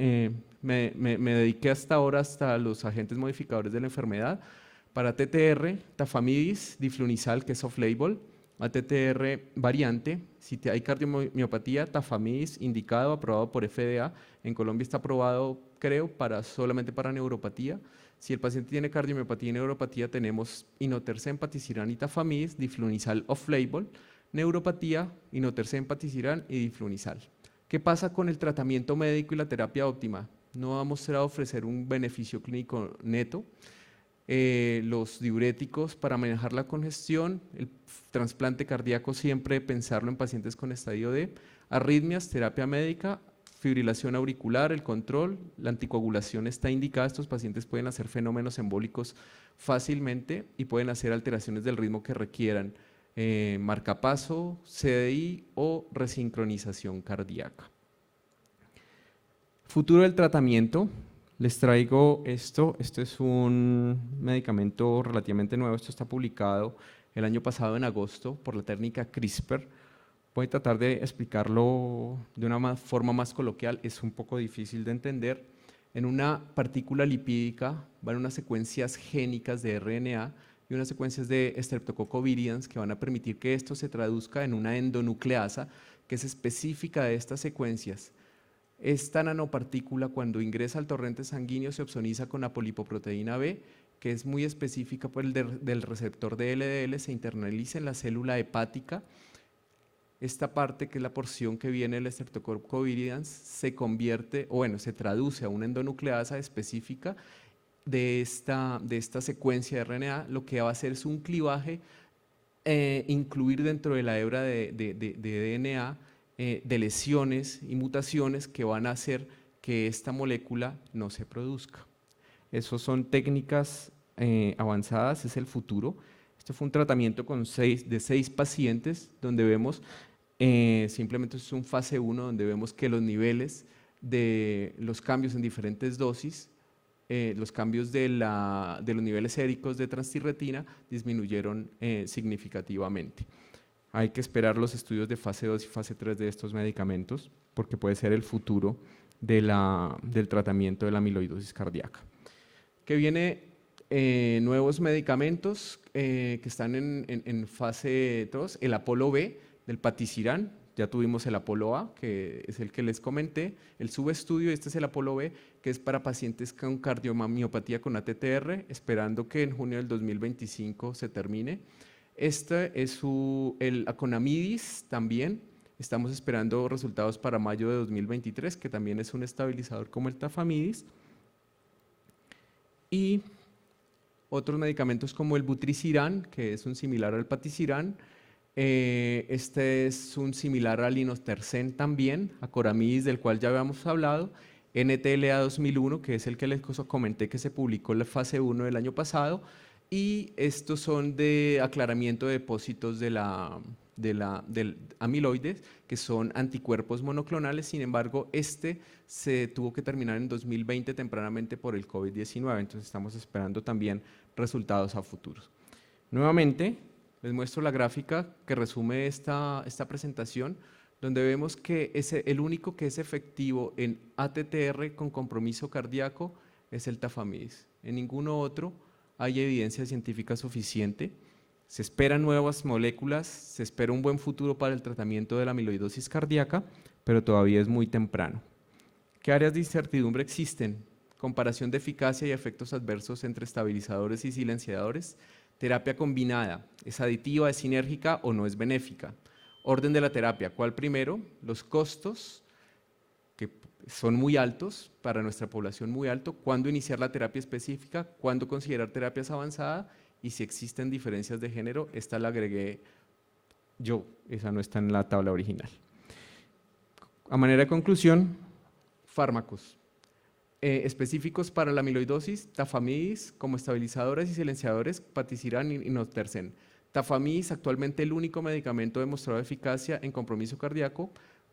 Speaker 3: dediqué hasta ahora hasta los agentes modificadores de la enfermedad. Para TTR, tafamidis, diflunisal, que es off-label; ATTR variante, si hay cardiomiopatía, tafamidis indicado, aprobado por FDA. En Colombia está aprobado, creo, solamente para neuropatía. Si el paciente tiene cardiomiopatía y neuropatía, tenemos inotersen, patisiran y tafamidis, diflunisal off-label; neuropatía, inotersen, patisiran y diflunisal. ¿Qué pasa con el tratamiento médico y la terapia óptima? No ha mostrado ofrecer un beneficio clínico neto. Los diuréticos para manejar la congestión, el trasplante cardíaco siempre pensarlo en pacientes con estadio D, arritmias, terapia médica, fibrilación auricular, el control, la anticoagulación está indicada. Estos pacientes pueden hacer fenómenos embólicos fácilmente y pueden hacer alteraciones del ritmo que requieran marcapaso, CDI o resincronización cardíaca. Futuro del tratamiento. Les traigo esto es un medicamento relativamente nuevo, esto está publicado el año pasado en agosto por la técnica CRISPR. Voy a tratar de explicarlo de una forma más coloquial, es un poco difícil de entender. En una partícula lipídica van unas secuencias génicas de RNA y unas secuencias de Streptococcus viridans que van a permitir que esto se traduzca en una endonucleasa que es específica de estas secuencias. Esta nanopartícula, cuando ingresa al torrente sanguíneo, se opsoniza con la polipoproteína B, que es muy específica por del receptor de LDL, se internaliza en la célula hepática. Esta parte, que es la porción que viene del Streptococcus viridans, se traduce a una endonucleasa específica de esta secuencia de RNA. Lo que va a hacer es un clivaje, incluir dentro de la hebra de DNA de lesiones y mutaciones que van a hacer que esta molécula no se produzca. Esas son técnicas avanzadas, es el futuro. Este fue un tratamiento de 6 pacientes, donde vemos, simplemente es un fase 1, donde vemos que los niveles de los cambios en diferentes dosis, los cambios de los niveles séricos de transtirretina disminuyeron significativamente. Hay que esperar los estudios de fase 2 y fase 3 de estos medicamentos, porque puede ser el futuro del tratamiento de la amiloidosis cardíaca. Que viene nuevos medicamentos que están en fase 2, el Apolo B del patisiran. Ya tuvimos el Apolo A, que es el que les comenté, el subestudio. Este es el Apolo B, que es para pacientes con cardiomiopatía con ATTR, esperando que en junio del 2025 se termine. Este es el Acoramidis también, estamos esperando resultados para mayo de 2023, que también es un estabilizador como el tafamidis. Y otros medicamentos como el vutrisiran, que es un similar al patisiran. Este es un similar al inotersen también, acoramidis, del cual ya habíamos hablado. NTLA 2001, que es el que les comenté que se publicó en la fase 1 del año pasado. Y estos son de aclaramiento de depósitos del amiloides, que son anticuerpos monoclonales. Sin embargo, este se tuvo que terminar en 2020 tempranamente por el COVID-19, entonces estamos esperando también resultados a futuros. Nuevamente, les muestro la gráfica que resume esta presentación, donde vemos que el único que es efectivo en ATTR con compromiso cardíaco es el tafamidis. En ninguno otro hay evidencia científica suficiente. Se esperan nuevas moléculas, se espera un buen futuro para el tratamiento de la amiloidosis cardíaca, pero todavía es muy temprano. ¿Qué áreas de incertidumbre existen? comparación de eficacia y efectos adversos entre estabilizadores y silenciadores, terapia combinada, ¿es aditiva, es sinérgica o no es benéfica? Orden de la terapia, ¿cuál primero? Los costos, que son muy altos, para nuestra población muy alto, cuándo iniciar la terapia específica, cuándo considerar terapias avanzadas y si existen diferencias de género, esta la agregué yo, esa no está en la tabla original. A manera de conclusión, fármacos específicos para la amiloidosis, tafamidis como estabilizadores y silenciadores, patisiran y notersen. Tafamidis, actualmente el único medicamento demostrado eficacia en compromiso cardíaco.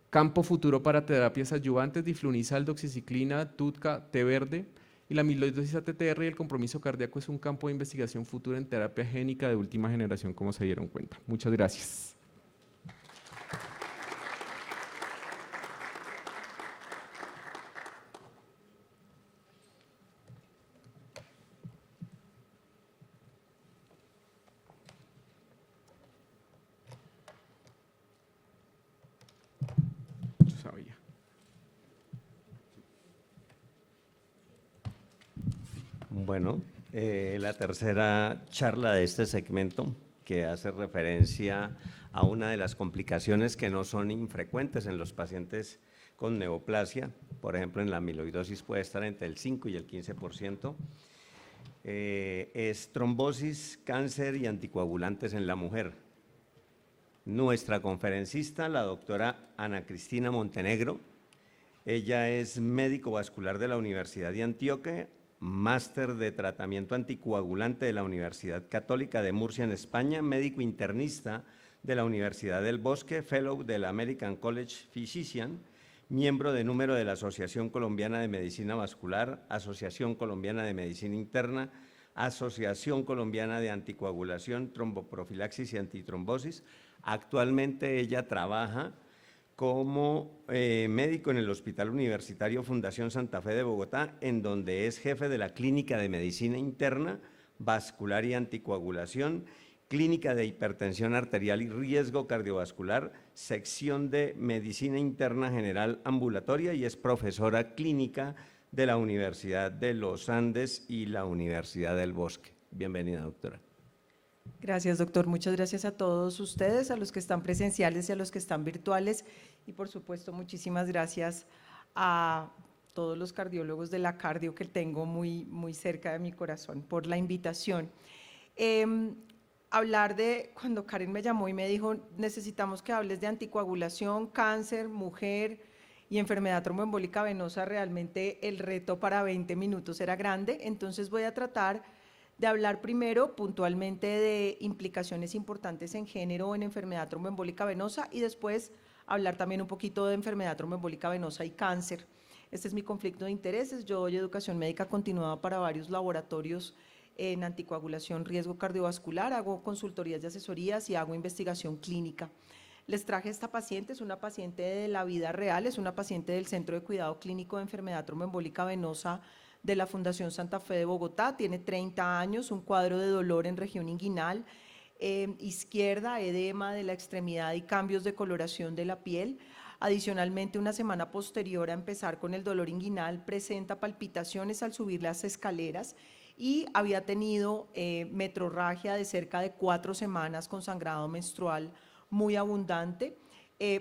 Speaker 3: Campo futuro para terapias adyuvantes, diflunisal, doxiciclina, TUDCA, té verde. Y la amiloidosis ATTR y el compromiso cardíaco es un campo de investigación futura en terapia génica de última generación, como se dieron cuenta. Muchas gracias. Sabía.
Speaker 4: Bueno, la tercera charla de este segmento, que hace referencia a una de las complicaciones que no son infrecuentes en los pacientes con neoplasia, por ejemplo en la amiloidosis puede estar entre el 5 y el 15%, es trombosis, cáncer y anticoagulantes en la mujer. Nuestra conferencista, la doctora Ana Cristina Montenegro, ella es médico vascular de la Universidad de Antioquia, máster de tratamiento anticoagulante de la Universidad Católica de Murcia en España, médico internista de la Universidad del Bosque, fellow del American College Physician, miembro de número de la Asociación Colombiana de Medicina Vascular, Asociación Colombiana de Medicina Interna, Asociación Colombiana de Anticoagulación, Tromboprofilaxis y Antitrombosis. Actualmente ella trabaja como médico en el Hospital Universitario Fundación Santa Fe de Bogotá, en donde es jefe de la Clínica de Medicina Interna, Vascular y Anticoagulación, Clínica de Hipertensión Arterial y Riesgo Cardiovascular, sección de Medicina Interna General Ambulatoria y es profesora clínica de la Universidad de los Andes y la Universidad del Bosque. Bienvenida, doctora.
Speaker 5: Gracias, doctor. Muchas gracias a todos ustedes, a los que están presenciales y a los que están virtuales. Y por supuesto, muchísimas gracias a todos los cardiólogos de la cardio que tengo muy cerca de mi corazón por la invitación. Hablar de, cuando Karen me llamó y me dijo, necesitamos que hables de anticoagulación, cáncer, mujer y enfermedad tromboembólica venosa, realmente el reto para 20 minutos era grande, entonces voy a tratar de hablar primero puntualmente de implicaciones importantes en género en enfermedad tromboembólica venosa y después hablar también un poquito de enfermedad tromboembólica venosa y cáncer. Este es mi conflicto de intereses. Yo doy educación médica continuada para varios laboratorios en anticoagulación, riesgo cardiovascular, hago consultorías de asesorías y hago investigación clínica. Les traje esta paciente, es una paciente de la vida real, es una paciente del Centro de Cuidado Clínico de Enfermedad Tromboembólica Venosa de la Fundación Santa Fe de Bogotá, tiene 30 años, un cuadro de dolor en región inguinal, izquierda, edema de la extremidad y cambios de coloración de la piel. Adicionalmente, una semana posterior a empezar con el dolor inguinal, presenta palpitaciones al subir las escaleras y había tenido metrorragia de cerca de 4 semanas con sangrado menstrual muy abundante,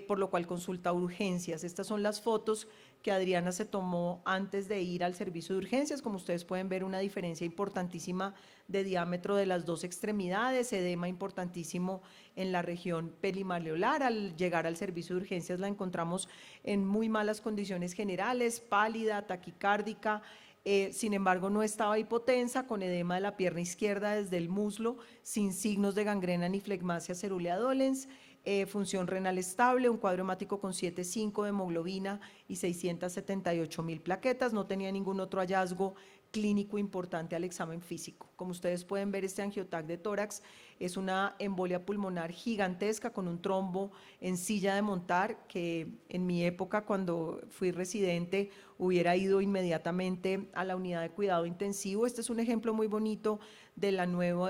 Speaker 5: por lo cual consulta urgencias. Estas son las fotos que Adriana se tomó antes de ir al servicio de urgencias. Como ustedes pueden ver, una diferencia importantísima de diámetro de las dos extremidades, edema importantísimo en la región pelimaleolar. Al llegar al servicio de urgencias la encontramos en muy malas condiciones generales, pálida, taquicárdica, sin embargo no estaba hipotensa, con edema de la pierna izquierda desde el muslo, sin signos de gangrena ni flegmasia cerulea dolens, función renal estable, un cuadro hemático con 7,5 de hemoglobina y 678.000 plaquetas, no tenía ningún otro hallazgo clínico importante al examen físico. Como ustedes pueden ver, este angiotac de tórax es una embolia pulmonar gigantesca con un trombo en silla de montar que en mi época, cuando fui residente, hubiera ido inmediatamente a la unidad de cuidado intensivo. Este es un ejemplo muy bonito de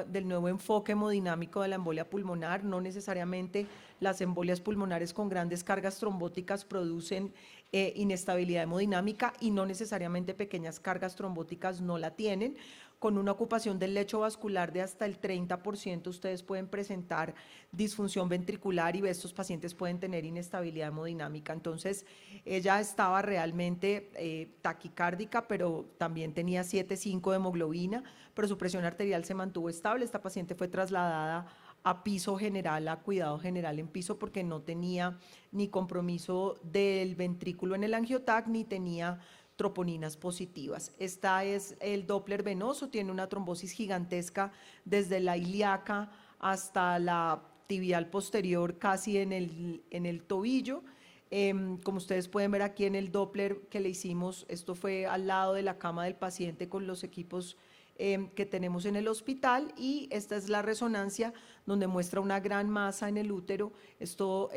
Speaker 5: del nuevo enfoque hemodinámico de la embolia pulmonar. No necesariamente las embolias pulmonares con grandes cargas trombóticas producen inestabilidad hemodinámica y no necesariamente pequeñas cargas trombóticas no la tienen. Con una ocupación del lecho vascular de hasta el 30%, ustedes pueden presentar disfunción ventricular y estos pacientes pueden tener inestabilidad hemodinámica. Entonces, ella estaba realmente taquicárdica, pero también tenía 7,5 de hemoglobina, pero su presión arterial se mantuvo estable. Esta paciente fue trasladada a piso general, a cuidado general en piso, porque no tenía ni compromiso del ventrículo en el angiotac, ni tenía troponinas positivas. Esta es el Doppler venoso, tiene una trombosis gigantesca desde la ilíaca hasta la tibial posterior, casi en el tobillo. Como ustedes pueden ver aquí en el Doppler que le hicimos, esto fue al lado de la cama del paciente con los equipos que tenemos en el hospital, y esta es la resonancia donde muestra una gran masa en el útero. Esto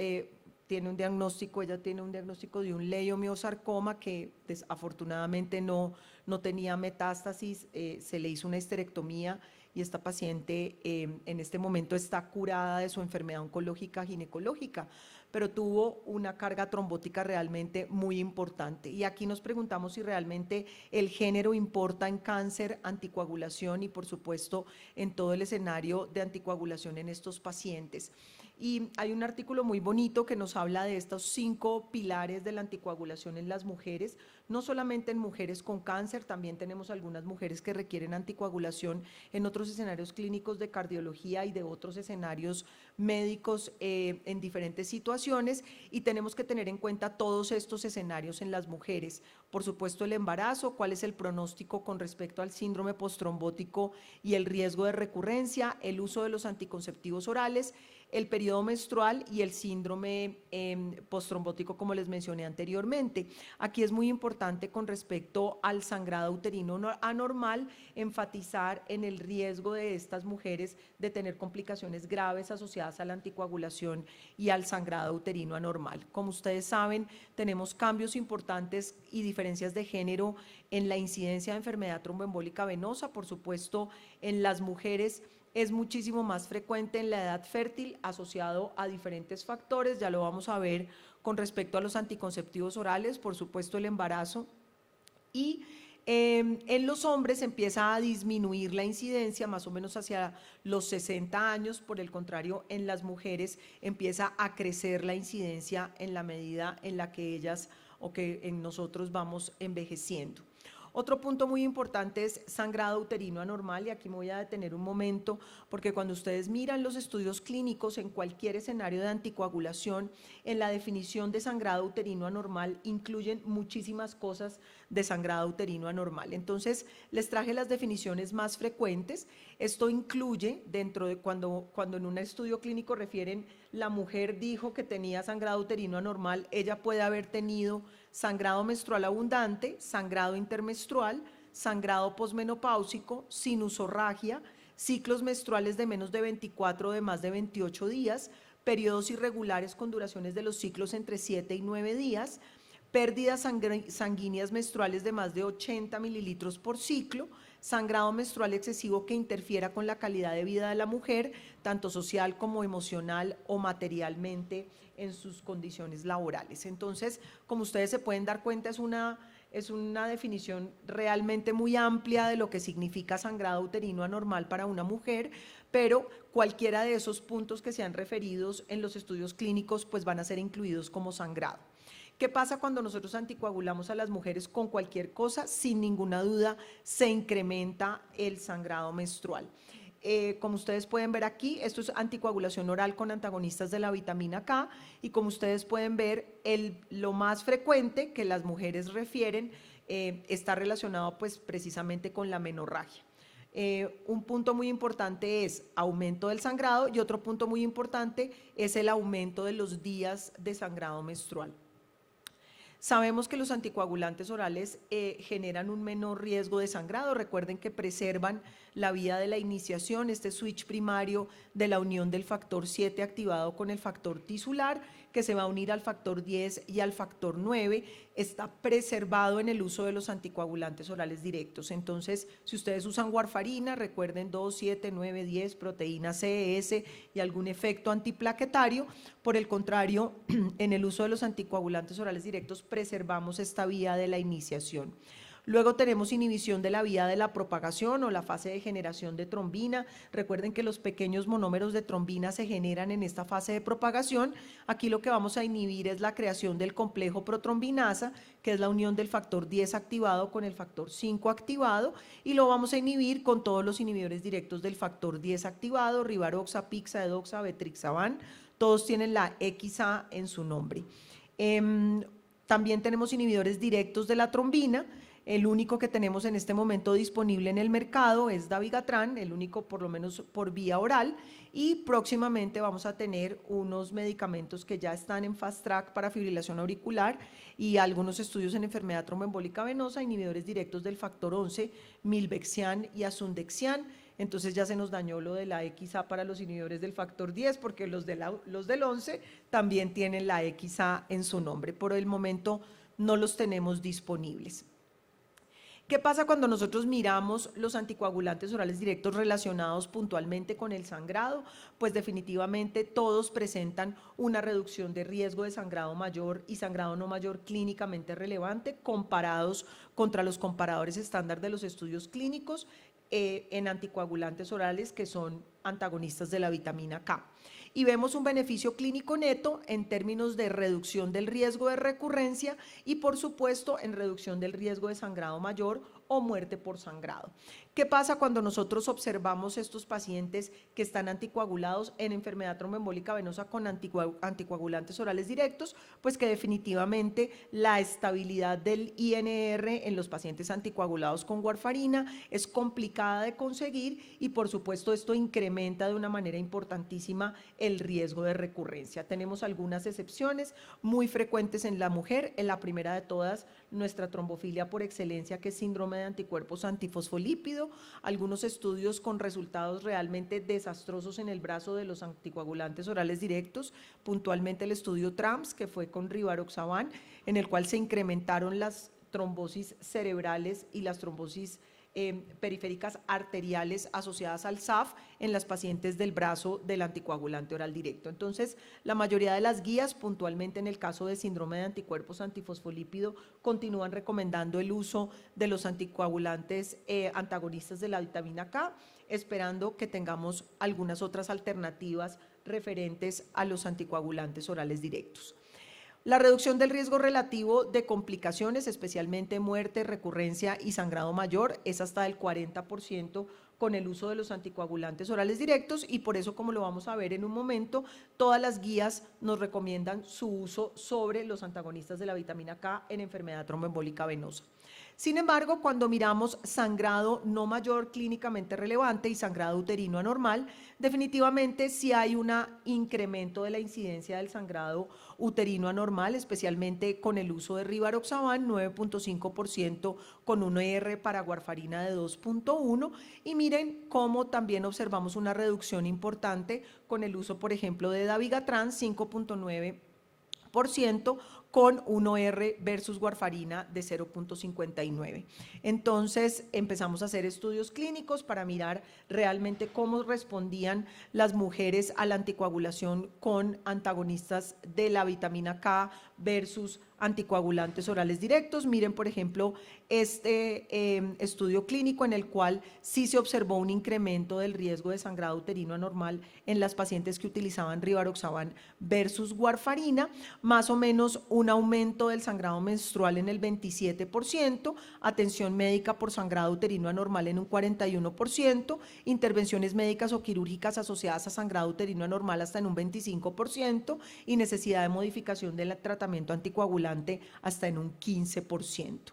Speaker 5: tiene un diagnóstico, ella tiene un diagnóstico de un leiomiosarcoma que desafortunadamente no tenía metástasis, se le hizo una histerectomía y esta paciente en este momento está curada de su enfermedad oncológica ginecológica, pero tuvo una carga trombótica realmente muy importante. Y aquí nos preguntamos si realmente el género importa en cáncer, anticoagulación y por supuesto en todo el escenario de anticoagulación en estos pacientes. Y hay un artículo muy bonito que nos habla de estos 5 pilares de la anticoagulación en las mujeres, no solamente en mujeres con cáncer, también tenemos algunas mujeres que requieren anticoagulación en otros escenarios clínicos de cardiología y de otros escenarios médicos en diferentes situaciones, y tenemos que tener en cuenta todos estos escenarios en las mujeres. Por supuesto, el embarazo, cuál es el pronóstico con respecto al síndrome postrombótico y el riesgo de recurrencia, el uso de los anticonceptivos orales, el periodo menstrual y el síndrome postrombótico, como les mencioné anteriormente. Aquí es muy importante con respecto al sangrado uterino anormal enfatizar en el riesgo de estas mujeres de tener complicaciones graves asociadas a la anticoagulación y al sangrado uterino anormal. Como ustedes saben, tenemos cambios importantes y diferencias de género en la incidencia de enfermedad tromboembólica venosa. Por supuesto, en las mujeres es muchísimo más frecuente en la edad fértil, asociado a diferentes factores, ya lo vamos a ver con respecto a los anticonceptivos orales, por supuesto el embarazo, y en los hombres empieza a disminuir la incidencia más o menos hacia los 60 años, por el contrario en las mujeres empieza a crecer la incidencia en la medida en la que ellas o que en nosotros vamos envejeciendo. Otro punto muy importante es sangrado uterino anormal, y aquí me voy a detener un momento porque cuando ustedes miran los estudios clínicos en cualquier escenario de anticoagulación, en la definición de sangrado uterino anormal incluyen muchísimas cosas de sangrado uterino anormal. Entonces, les traje las definiciones más frecuentes. Esto incluye, dentro de cuando en un estudio clínico refieren la mujer dijo que tenía sangrado uterino anormal, ella puede haber tenido sangrado menstrual abundante, sangrado intermenstrual, sangrado posmenopáusico, sinusorragia, ciclos menstruales de menos de 24 o de más de 28 días, periodos irregulares con duraciones de los ciclos entre 7 y 9 días, pérdidas sanguíneas menstruales de más de 80 mililitros por ciclo, sangrado menstrual excesivo que interfiera con la calidad de vida de la mujer, tanto social como emocional o materialmente en sus condiciones laborales. Entonces, como ustedes se pueden dar cuenta, es una definición realmente muy amplia de lo que significa sangrado uterino anormal para una mujer, pero cualquiera de esos puntos que sean referidos en los estudios clínicos pues van a ser incluidos como sangrado. ¿Qué pasa cuando nosotros anticoagulamos a las mujeres con cualquier cosa? Sin ninguna duda se incrementa el sangrado menstrual. Como ustedes pueden ver aquí, esto es anticoagulación oral con antagonistas de la vitamina K, y como ustedes pueden ver, lo más frecuente que las mujeres refieren está relacionado pues precisamente con la menorragia. Un punto muy importante es aumento del sangrado, y otro punto muy importante es el aumento de los días de sangrado menstrual. Sabemos que los anticoagulantes orales generan un menor riesgo de sangrado. Recuerden que preservan la vía de la iniciación, este switch primario de la unión del factor 7 activado con el factor tisular. que se va a unir al factor 10 y al factor 9, está preservado en el uso de los anticoagulantes orales directos. Entonces, si ustedes usan warfarina, recuerden 2, 7, 9, 10, proteína CES y algún efecto antiplaquetario. Por el contrario, en el uso de los anticoagulantes orales directos preservamos esta vía de la iniciación. Luego tenemos inhibición de la vía de la propagación o la fase de generación de trombina. Recuerden que los pequeños monómeros de trombina se generan en esta fase de propagación. Aquí lo que vamos a inhibir es la creación del complejo protrombinasa, que es la unión del factor 10 activado con el factor 5 activado, y lo vamos a inhibir con todos los inhibidores directos del factor 10 activado, Rivaroxa, Pixa, Edoxa, Betrixaban, todos tienen la XA en su nombre. También tenemos inhibidores directos de la trombina. El único que tenemos en este momento disponible en el mercado es Dabigatran, el único por lo menos por vía oral, y próximamente vamos a tener unos medicamentos que ya están en fast track para fibrilación auricular y algunos estudios en enfermedad tromboembólica venosa, inhibidores directos del factor 11, Milvexian y Asundexian. Entonces ya se nos dañó lo de la XA para los inhibidores del factor 10 porque los del 11 también tienen la XA en su nombre. Por el momento no los tenemos disponibles. ¿Qué pasa cuando nosotros miramos los anticoagulantes orales directos relacionados puntualmente con el sangrado? Pues definitivamente todos presentan una reducción de riesgo de sangrado mayor y sangrado no mayor clínicamente relevante comparados contra los comparadores estándar de los estudios clínicos en anticoagulantes orales que son antagonistas de la vitamina K. Y vemos un beneficio clínico neto en términos de reducción del riesgo de recurrencia y por supuesto en reducción del riesgo de sangrado mayor o muerte por sangrado. ¿Qué pasa cuando nosotros observamos estos pacientes que están anticoagulados en enfermedad tromboembólica venosa con anticoagulantes orales directos? Pues que definitivamente la estabilidad del INR en los pacientes anticoagulados con warfarina es complicada de conseguir y por supuesto esto incrementa de una manera importantísima el riesgo de recurrencia. Tenemos algunas excepciones muy frecuentes en la mujer, en la primera de todas nuestra trombofilia por excelencia que es síndrome de anticuerpos antifosfolípido, algunos estudios con resultados realmente desastrosos en el brazo de los anticoagulantes orales directos, puntualmente el estudio TRAMS que fue con Rivaroxaban, en el cual se incrementaron las trombosis cerebrales y las trombosis periféricas arteriales asociadas al SAF en las pacientes del brazo del anticoagulante oral directo. Entonces, la mayoría de las guías, puntualmente en el caso de síndrome de anticuerpos antifosfolípido, continúan recomendando el uso de los anticoagulantes antagonistas de la vitamina K, esperando que tengamos algunas otras alternativas referentes a los anticoagulantes orales directos. La reducción del riesgo relativo de complicaciones, especialmente muerte, recurrencia y sangrado mayor, es hasta del 40% con el uso de los anticoagulantes orales directos y por eso, como lo vamos a ver en un momento, todas las guías nos recomiendan su uso sobre los antagonistas de la vitamina K en enfermedad tromboembólica venosa. Sin embargo, cuando miramos sangrado no mayor clínicamente relevante y sangrado uterino anormal, definitivamente sí hay un incremento de la incidencia del sangrado uterino anormal, especialmente con el uso de Rivaroxaban, 9.5% con un ER para warfarina de 2.1 y miren cómo también observamos una reducción importante con el uso, por ejemplo, de Dabigatran, 5.9% con 1R versus warfarina de 0.59. Entonces empezamos a hacer estudios clínicos para mirar realmente cómo respondían las mujeres a la anticoagulación con antagonistas de la vitamina K versus anticoagulantes orales directos. Miren, por ejemplo, este estudio clínico en el cual sí se observó un incremento del riesgo de sangrado uterino anormal en las pacientes que utilizaban Rivaroxaban versus warfarina, más o menos un aumento del sangrado menstrual en el 27%, atención médica por sangrado uterino anormal en un 41%, intervenciones médicas o quirúrgicas asociadas a sangrado uterino anormal hasta en un 25% y necesidad de modificación del tratamiento anticoagulante hasta en un 15%.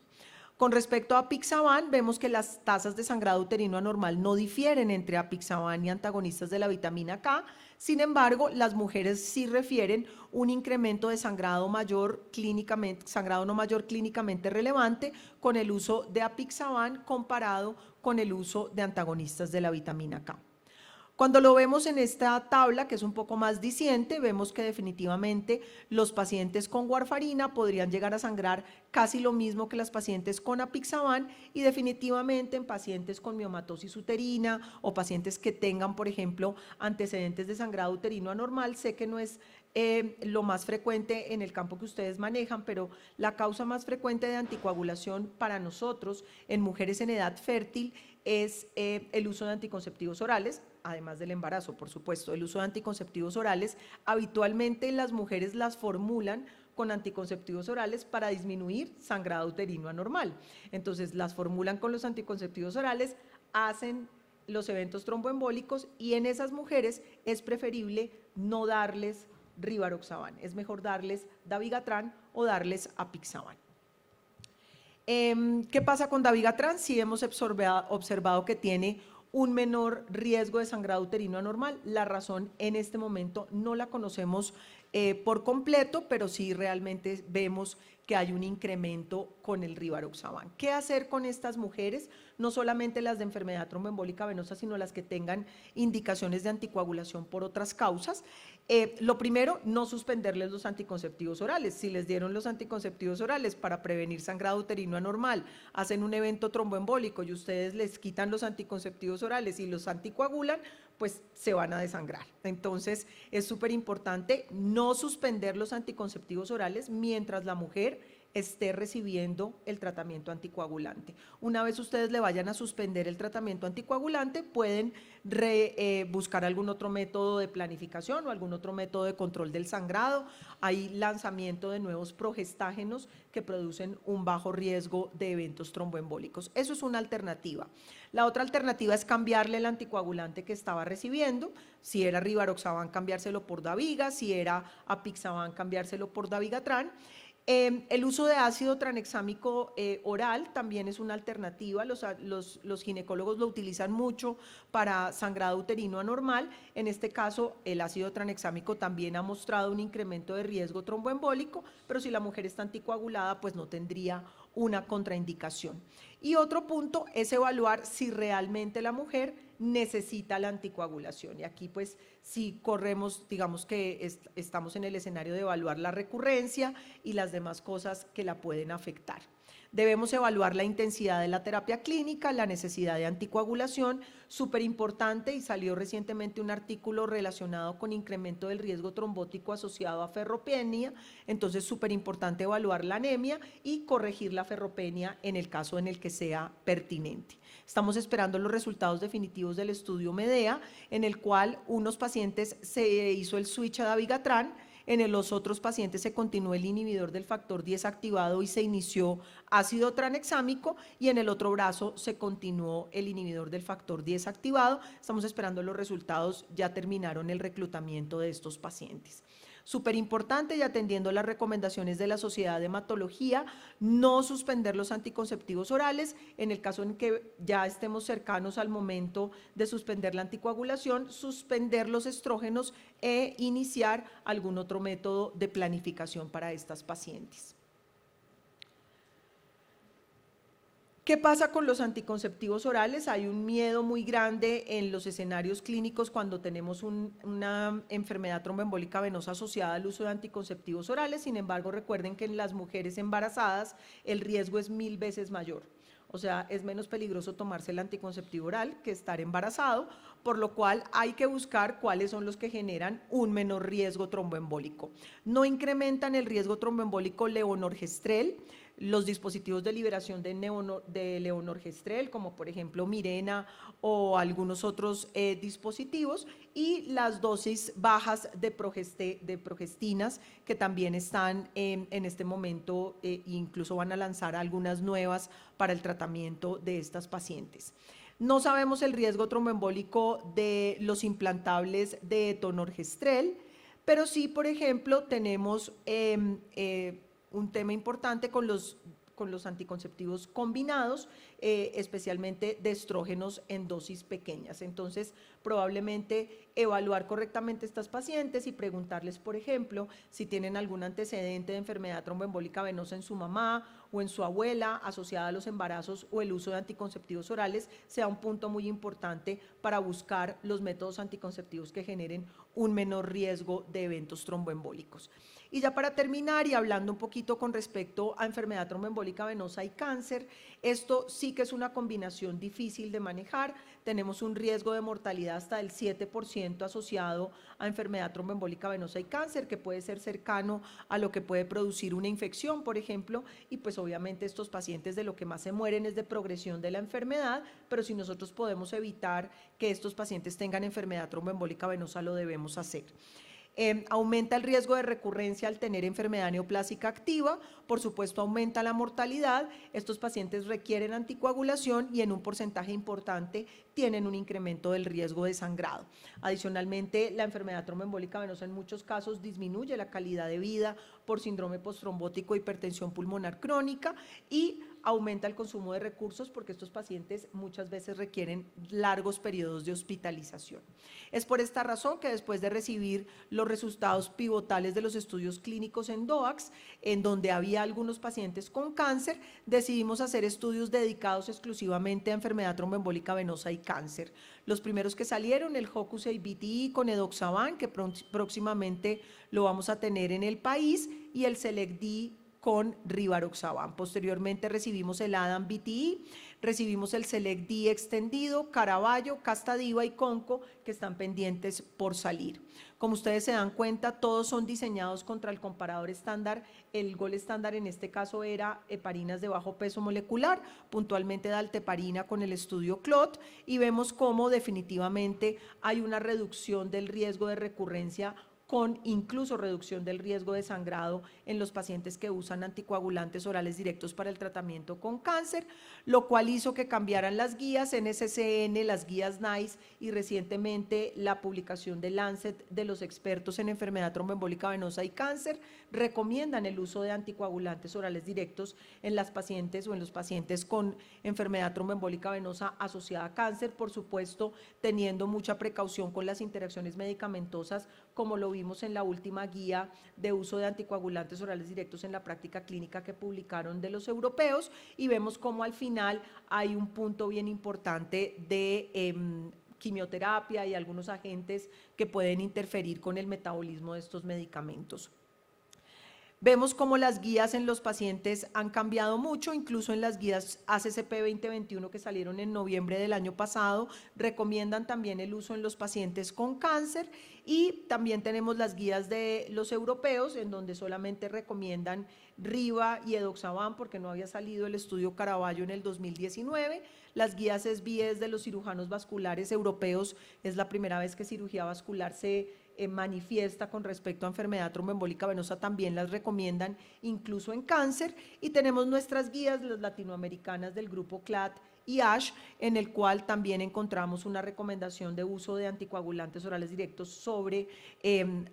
Speaker 5: Con respecto a Apixaban, vemos que las tasas de sangrado uterino anormal no difieren entre Apixaban y antagonistas de la vitamina K. Sin embargo, las mujeres sí refieren un incremento de sangrado no mayor clínicamente relevante con el uso de Apixaban comparado con el uso de antagonistas de la vitamina K. Cuando lo vemos en esta tabla, que es un poco más diciente, vemos que definitivamente los pacientes con warfarina podrían llegar a sangrar casi lo mismo que las pacientes con apixaban, y definitivamente en pacientes con miomatosis uterina o pacientes que tengan, por ejemplo, antecedentes de sangrado uterino anormal, sé que no es lo más frecuente en el campo que ustedes manejan, pero la causa más frecuente de anticoagulación para nosotros en mujeres en edad fértil es el uso de anticonceptivos orales, además del embarazo, por supuesto. El uso de anticonceptivos orales, habitualmente las mujeres las formulan con anticonceptivos orales para disminuir sangrado uterino anormal. Entonces, las formulan con los anticonceptivos orales, hacen los eventos tromboembólicos, y en esas mujeres es preferible no darles rivaroxaban, es mejor darles dabigatran o darles apixaban. ¿Qué pasa con dabigatran? Sí hemos observado que tiene un menor riesgo de sangrado uterino anormal. La razón en este momento no la conocemos por completo, pero sí realmente vemos que hay un incremento con el rivaroxaban. ¿Qué hacer con estas mujeres? No solamente las de enfermedad tromboembólica venosa, sino las que tengan indicaciones de anticoagulación por otras causas. Lo primero, no suspenderles los anticonceptivos orales. Si les dieron los anticonceptivos orales para prevenir sangrado uterino anormal, hacen un evento tromboembólico y ustedes les quitan los anticonceptivos orales y los anticoagulan, pues se van a desangrar. Entonces, es súper importante no suspender los anticonceptivos orales mientras la mujer esté recibiendo el tratamiento anticoagulante. Una vez ustedes le vayan a suspender el tratamiento anticoagulante, pueden buscar algún otro método de planificación o algún otro método de control del sangrado. Hay lanzamiento de nuevos progestágenos que producen un bajo riesgo de eventos tromboembólicos. Eso es una alternativa. La otra alternativa es cambiarle el anticoagulante que estaba recibiendo. Si era rivaroxaban, cambiárselo por dabiga; si era apixaban, cambiárselo por dabigatran. El uso de ácido tranexámico oral también es una alternativa. Los ginecólogos lo utilizan mucho para sangrado uterino anormal. En este caso, el ácido tranexámico también ha mostrado un incremento de riesgo tromboembólico, pero si la mujer está anticoagulada, pues no tendría una contraindicación. Y otro punto es evaluar si realmente la mujer necesita la anticoagulación. Y aquí pues si corremos, digamos que estamos en el escenario de evaluar la recurrencia y las demás cosas que la pueden afectar. Debemos evaluar la intensidad de la terapia clínica, la necesidad de anticoagulación, súper importante, y salió recientemente un artículo relacionado con incremento del riesgo trombótico asociado a ferropenia. Entonces, súper importante evaluar la anemia y corregir la ferropenia en el caso en el que sea pertinente. Estamos esperando los resultados definitivos del estudio MEDEA, en el cual unos pacientes se hizo el switch a dabigatran, en los otros pacientes se continuó el inhibidor del factor 10 activado y se inició ácido tranexámico, y en el otro brazo se continuó el inhibidor del factor 10 activado. Estamos esperando los resultados, ya terminaron el reclutamiento de estos pacientes. Súper importante, y atendiendo las recomendaciones de la Sociedad de Hematología, no suspender los anticonceptivos orales. En el caso en que ya estemos cercanos al momento de suspender la anticoagulación, suspender los estrógenos e iniciar algún otro método de planificación para estas pacientes. ¿Qué pasa con los anticonceptivos orales? Hay un miedo muy grande en los escenarios clínicos cuando tenemos una enfermedad tromboembólica venosa asociada al uso de anticonceptivos orales. Sin embargo, recuerden que en las mujeres embarazadas el riesgo es 1000 veces mayor. O sea, es menos peligroso tomarse el anticonceptivo oral que estar embarazado, por lo cual hay que buscar cuáles son los que generan un menor riesgo tromboembólico. No incrementan el riesgo tromboembólico levonorgestrel, los dispositivos de liberación de levonorgestrel, como por ejemplo Mirena o algunos otros dispositivos, y las dosis bajas de progestinas, que también están en este momento, incluso van a lanzar algunas nuevas para el tratamiento de estas pacientes. No sabemos el riesgo tromboembólico de los implantables de etonorgestrel, pero sí, por ejemplo, tenemos un tema importante con los con los anticonceptivos combinados, especialmente de estrógenos en dosis pequeñas. Entonces, probablemente evaluar correctamente estas pacientes y preguntarles, por ejemplo, si tienen algún antecedente de enfermedad tromboembólica venosa en su mamá o en su abuela asociada a los embarazos o el uso de anticonceptivos orales, sea un punto muy importante para buscar los métodos anticonceptivos que generen un menor riesgo de eventos tromboembólicos. Y ya para terminar y hablando un poquito con respecto a enfermedad tromboembólica venosa y cáncer, esto sí que es una combinación difícil de manejar. Tenemos un riesgo de mortalidad hasta del 7% asociado a enfermedad tromboembólica venosa y cáncer, que puede ser cercano a lo que puede producir una infección, por ejemplo, y pues obviamente estos pacientes de lo que más se mueren es de progresión de la enfermedad, pero si nosotros podemos evitar que estos pacientes tengan enfermedad tromboembólica venosa, lo debemos hacer. Aumenta el riesgo de recurrencia al tener enfermedad neoplásica activa, por supuesto aumenta la mortalidad, estos pacientes requieren anticoagulación y en un porcentaje importante tienen un incremento del riesgo de sangrado. Adicionalmente, la enfermedad tromboembólica venosa en muchos casos disminuye la calidad de vida por síndrome postrombótico, hipertensión pulmonar crónica y aumenta el consumo de recursos porque estos pacientes muchas veces requieren largos periodos de hospitalización. Es por esta razón que después de recibir los resultados pivotales de los estudios clínicos en DOACS, en donde había algunos pacientes con cáncer, decidimos hacer estudios dedicados exclusivamente a enfermedad tromboembólica venosa y cáncer. Los primeros que salieron, el HOCUS ABTI con edoxaban, que próximamente lo vamos a tener en el país, y el SELECT-D con rivaroxaban. Posteriormente recibimos el ADAM-BTI, recibimos el SELECT-D extendido, Caraballo, Castadiva y Conco, que están pendientes por salir. Como ustedes se dan cuenta, todos son diseñados contra el comparador estándar. El gol estándar en este caso era heparinas de bajo peso molecular, puntualmente dalteparina con el estudio CLOT, y vemos cómo definitivamente hay una reducción del riesgo de recurrencia con incluso reducción del riesgo de sangrado en los pacientes que usan anticoagulantes orales directos para el tratamiento con cáncer, lo cual hizo que cambiaran las guías NCCN, las guías NICE y recientemente la publicación de Lancet de los expertos en enfermedad tromboembólica venosa y cáncer recomiendan el uso de anticoagulantes orales directos en las pacientes o en los pacientes con enfermedad tromboembólica venosa asociada a cáncer, por supuesto teniendo mucha precaución con las interacciones medicamentosas, como lo vimos en la última guía de uso de anticoagulantes orales directos en la práctica clínica que publicaron de los europeos, y vemos cómo al final hay un punto bien importante de quimioterapia y algunos agentes que pueden interferir con el metabolismo de estos medicamentos. Vemos cómo las guías en los pacientes han cambiado mucho, incluso en las guías ACCP 2021 que salieron en noviembre del año pasado, recomiendan también el uso en los pacientes con cáncer, y también tenemos las guías de los europeos en donde solamente recomiendan Riva y edoxaban porque no había salido el estudio Caraballo en el 2019. Las guías SBS de los cirujanos vasculares europeos, es la primera vez que cirugía vascular se manifiesta con respecto a enfermedad tromboembólica venosa, también las recomiendan incluso en cáncer, y tenemos nuestras guías, las latinoamericanas del grupo CLAT y ASH, en el cual también encontramos una recomendación de uso de anticoagulantes orales directos sobre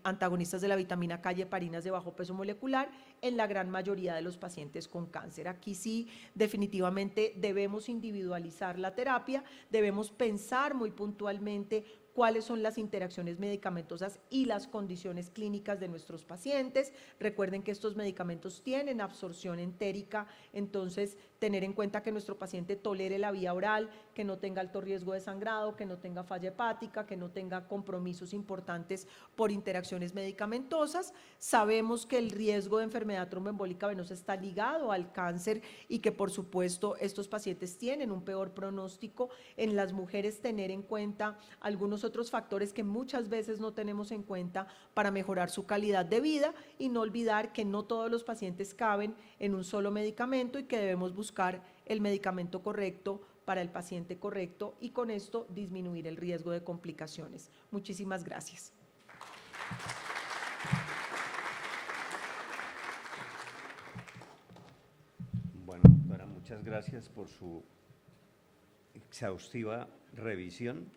Speaker 5: antagonistas de la vitamina K y heparinas de bajo peso molecular en la gran mayoría de los pacientes con cáncer. Aquí sí, definitivamente debemos individualizar la terapia, debemos pensar muy puntualmente cuáles son las interacciones medicamentosas y las condiciones clínicas de nuestros pacientes. Recuerden que estos medicamentos tienen absorción entérica, entonces tener en cuenta que nuestro paciente tolere la vía oral, que no tenga alto riesgo de sangrado, que no tenga falla hepática, que no tenga compromisos importantes por interacciones medicamentosas. Sabemos que el riesgo de enfermedad tromboembólica venosa está ligado al cáncer y que por supuesto estos pacientes tienen un peor pronóstico. En las mujeres tener en cuenta algunos otros factores que muchas veces no tenemos en cuenta para mejorar su calidad de vida, y no olvidar que no todos los pacientes caben en un solo medicamento y que debemos buscar el medicamento correcto para el paciente correcto y con esto disminuir el riesgo de complicaciones. Muchísimas gracias.
Speaker 4: Bueno, doctora, muchas gracias por su exhaustiva revisión.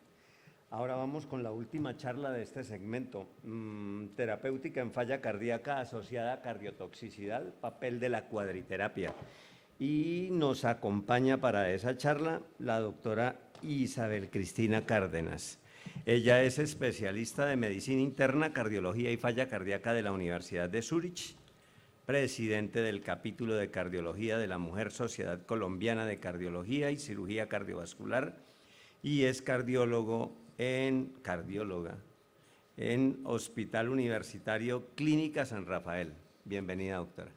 Speaker 4: Ahora vamos con la última charla de este segmento, terapéutica en falla cardíaca asociada a cardiotoxicidad, papel de la cuadriterapia. Y nos acompaña para esa charla la doctora Isabel Cristina Cárdenas. Ella es especialista de medicina interna, cardiología y falla cardíaca de la Universidad de Zúrich, presidente del capítulo de cardiología de la Mujer Sociedad Colombiana de Cardiología y Cirugía Cardiovascular y es cardióloga en Hospital Universitario Clínica San Rafael. Bienvenida, doctora.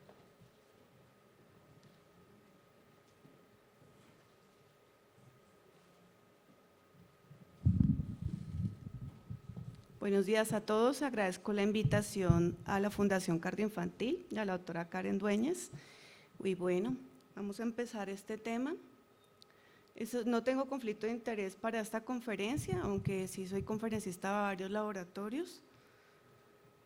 Speaker 6: Buenos días a todos, agradezco la invitación a la Fundación Cardioinfantil y a la doctora Karen Dueñas. Y bueno, vamos a empezar este tema. No tengo conflicto de interés para esta conferencia, aunque sí soy conferencista de varios laboratorios.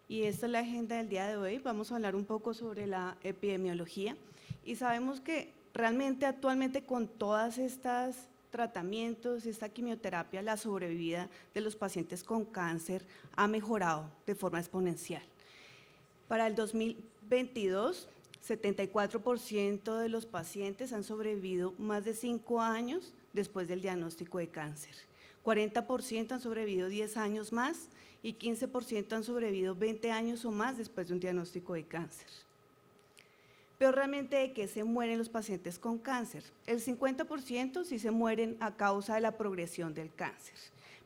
Speaker 6: Y esta es la agenda del día de hoy. Vamos a hablar un poco sobre la epidemiología. Y sabemos que realmente actualmente con todas estas tratamientos y esta quimioterapia, la sobrevida de los pacientes con cáncer ha mejorado de forma exponencial. Para el 2022, 74% de los pacientes han sobrevivido más de 5 años después del diagnóstico de cáncer. 40% han sobrevivido 10 años más y 15% han sobrevivido 20 años o más después de un diagnóstico de cáncer. Pero realmente, ¿de qué se mueren los pacientes con cáncer? El 50% sí se mueren a causa de la progresión del cáncer,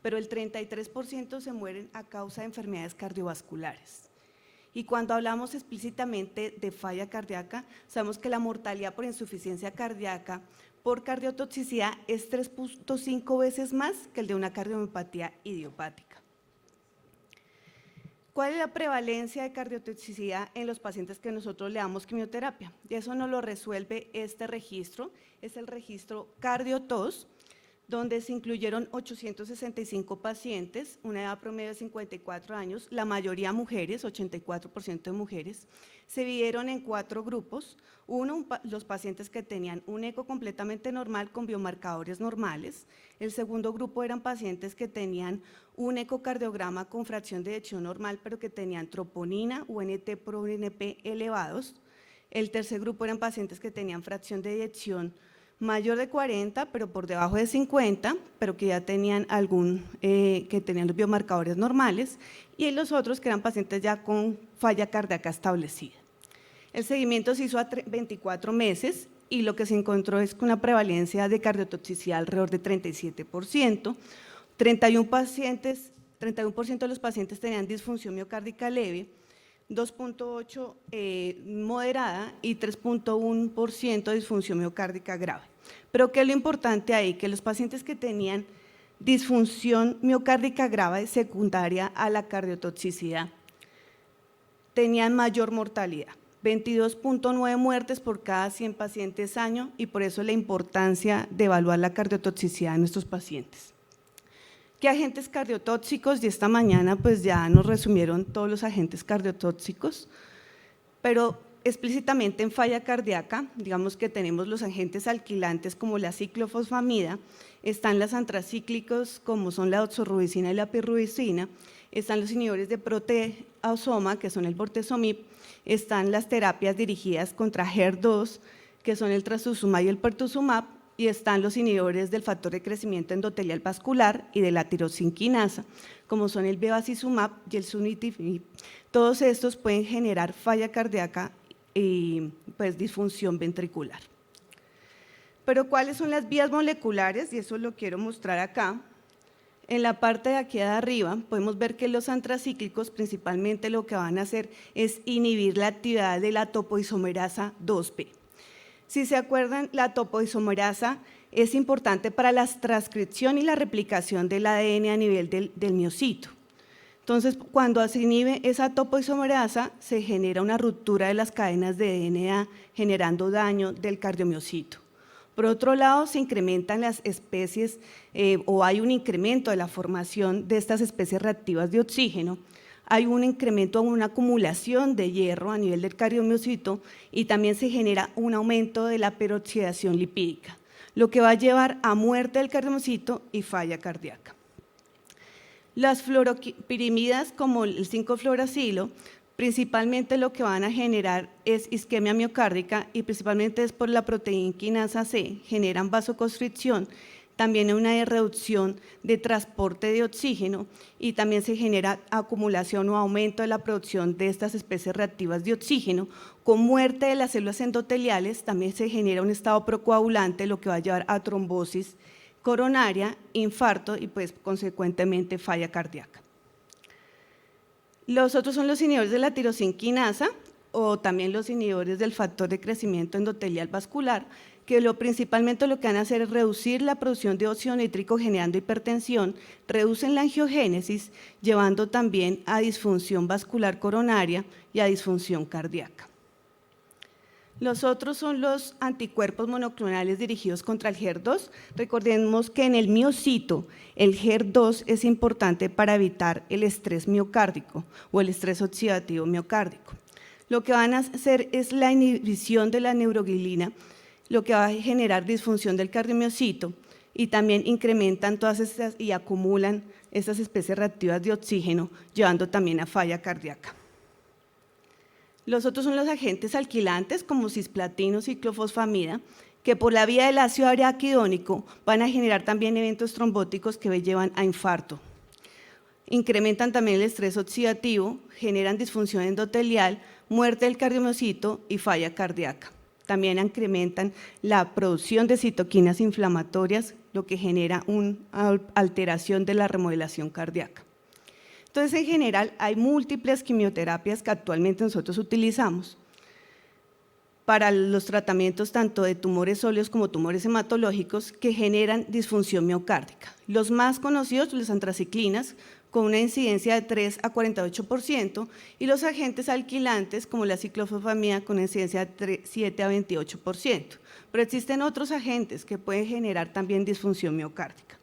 Speaker 6: pero el 33% se mueren a causa de enfermedades cardiovasculares. Y cuando hablamos explícitamente de falla cardíaca, sabemos que la mortalidad por insuficiencia cardíaca por cardiotoxicidad es 3.5 veces más que el de una cardiomiopatía idiopática. ¿Cuál es la prevalencia de cardiotoxicidad en los pacientes que nosotros le damos quimioterapia? Y eso nos lo resuelve este registro, es el registro CardioTOS, donde se incluyeron 865 pacientes, una edad promedio de 54 años, la mayoría mujeres, 84% de mujeres. Se dividieron en 4 grupos. Uno, los pacientes que tenían un eco completamente normal con biomarcadores normales. El segundo grupo eran pacientes que tenían un ecocardiograma con fracción de eyección normal, pero que tenían troponina, UNT-proBNP elevados. El tercer grupo eran pacientes que tenían fracción de eyección mayor de 40, pero por debajo de 50, pero que ya tenían que tenían los biomarcadores normales, y los otros que eran pacientes ya con falla cardíaca establecida. El seguimiento se hizo a 24 meses y lo que se encontró es con una prevalencia de cardiotoxicidad alrededor de 37%, 31% de los pacientes tenían disfunción miocárdica leve, 2.8% moderada y 3.1% de disfunción miocárdica grave. Pero ¿qué es lo importante ahí? Que los pacientes que tenían disfunción miocárdica grave secundaria a la cardiotoxicidad tenían mayor mortalidad, 22.9 muertes por cada 100 pacientes año, y por eso la importancia de evaluar la cardiotoxicidad en estos pacientes. ¿Qué agentes cardiotóxicos? Y esta mañana pues ya nos resumieron todos los agentes cardiotóxicos, pero explícitamente en falla cardíaca, digamos que tenemos los agentes alquilantes como la ciclofosfamida, están los antracíclicos como son la doxorubicina y la pirubicina, están los inhibidores de proteasoma que son el bortezomib, están las terapias dirigidas contra HER2 que son el trastuzumab y el pertuzumab, y están los inhibidores del factor de crecimiento endotelial vascular y de la tirosinquinasa, como son el bevacizumab y el sunitinib. Todos estos pueden generar falla cardíaca y pues disfunción ventricular. Pero ¿cuáles son las vías moleculares? Y eso lo quiero mostrar acá. En la parte de aquí de arriba podemos ver que los antracíclicos principalmente lo que van a hacer es inhibir la actividad de la topoisomerasa 2B. Si se acuerdan, la topoisomerasa es importante para la transcripción y la replicación del ADN a nivel del miocito. Entonces, cuando se inhibe esa topoisomerasa, se genera una ruptura de las cadenas de DNA, generando daño del cardiomiocito. Por otro lado, se incrementan las especies o hay un incremento de la formación de estas especies reactivas de oxígeno, hay un incremento, una acumulación de hierro a nivel del cardiomiocito y también se genera un aumento de la peroxidación lipídica, lo que va a llevar a muerte del cardiomiocito y falla cardíaca. Las fluoropirimidas, como el 5-fluoracilo, Principalmente lo que van a generar es isquemia miocárdica y principalmente es por la proteína quinasa C, generan vasoconstricción, también una reducción de transporte de oxígeno y también se genera acumulación o aumento de la producción de estas especies reactivas de oxígeno. Con muerte de las células endoteliales también se genera un estado procoagulante, lo que va a llevar a trombosis coronaria, infarto y pues consecuentemente falla cardíaca. Los otros son los inhibidores de la tirosina quinasa o también los inhibidores del factor de crecimiento endotelial vascular, que principalmente lo que van a hacer es reducir la producción de óxido nítrico generando hipertensión, reducen la angiogénesis, llevando también a disfunción vascular coronaria y a disfunción cardíaca. Los otros son los anticuerpos monoclonales dirigidos contra el HER2. Recordemos que en el miocito el HER2 es importante para evitar el estrés miocárdico o el estrés oxidativo miocárdico. Lo que van a hacer es la inhibición de la neuroglilina, lo que va a generar disfunción del cardiomiocito y también incrementan todas estas y acumulan estas especies reactivas de oxígeno, llevando también a falla cardíaca. Los otros son los agentes alquilantes como cisplatino, ciclofosfamida, que por la vía del ácido araquidónico van a generar también eventos trombóticos que llevan a infarto. Incrementan también el estrés oxidativo, generan disfunción endotelial, muerte del cardiomiocito y falla cardíaca. También incrementan la producción de citoquinas inflamatorias, lo que genera una alteración de la remodelación cardíaca. Entonces, en general, hay múltiples quimioterapias que actualmente nosotros utilizamos para los tratamientos tanto de tumores sólidos como tumores hematológicos que generan disfunción miocárdica. Los más conocidos, las antraciclinas, con una incidencia de 3 a 48%, y los agentes alquilantes, como la ciclofosfamida, con una incidencia de 7 a 28%. Pero existen otros agentes que pueden generar también disfunción miocárdica.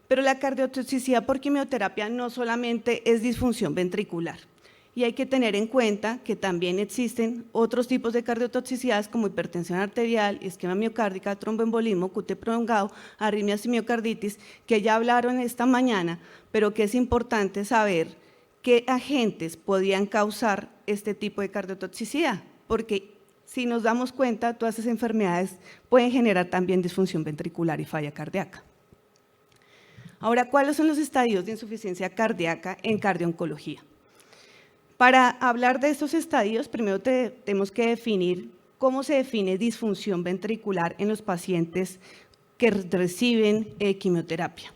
Speaker 6: Pero la cardiotoxicidad por quimioterapia no solamente es disfunción ventricular, y hay que tener en cuenta que también existen otros tipos de cardiotoxicidades como hipertensión arterial, isquemia miocárdica, tromboembolismo, QT prolongado, arritmias y miocarditis, que ya hablaron esta mañana, pero que es importante saber qué agentes podían causar este tipo de cardiotoxicidad, porque si nos damos cuenta, todas esas enfermedades pueden generar también disfunción ventricular y falla cardíaca. Ahora, ¿cuáles son los estadios de insuficiencia cardíaca en cardiooncología? Para hablar de estos estadios, primero tenemos que definir cómo se define disfunción ventricular en los pacientes que reciben quimioterapia.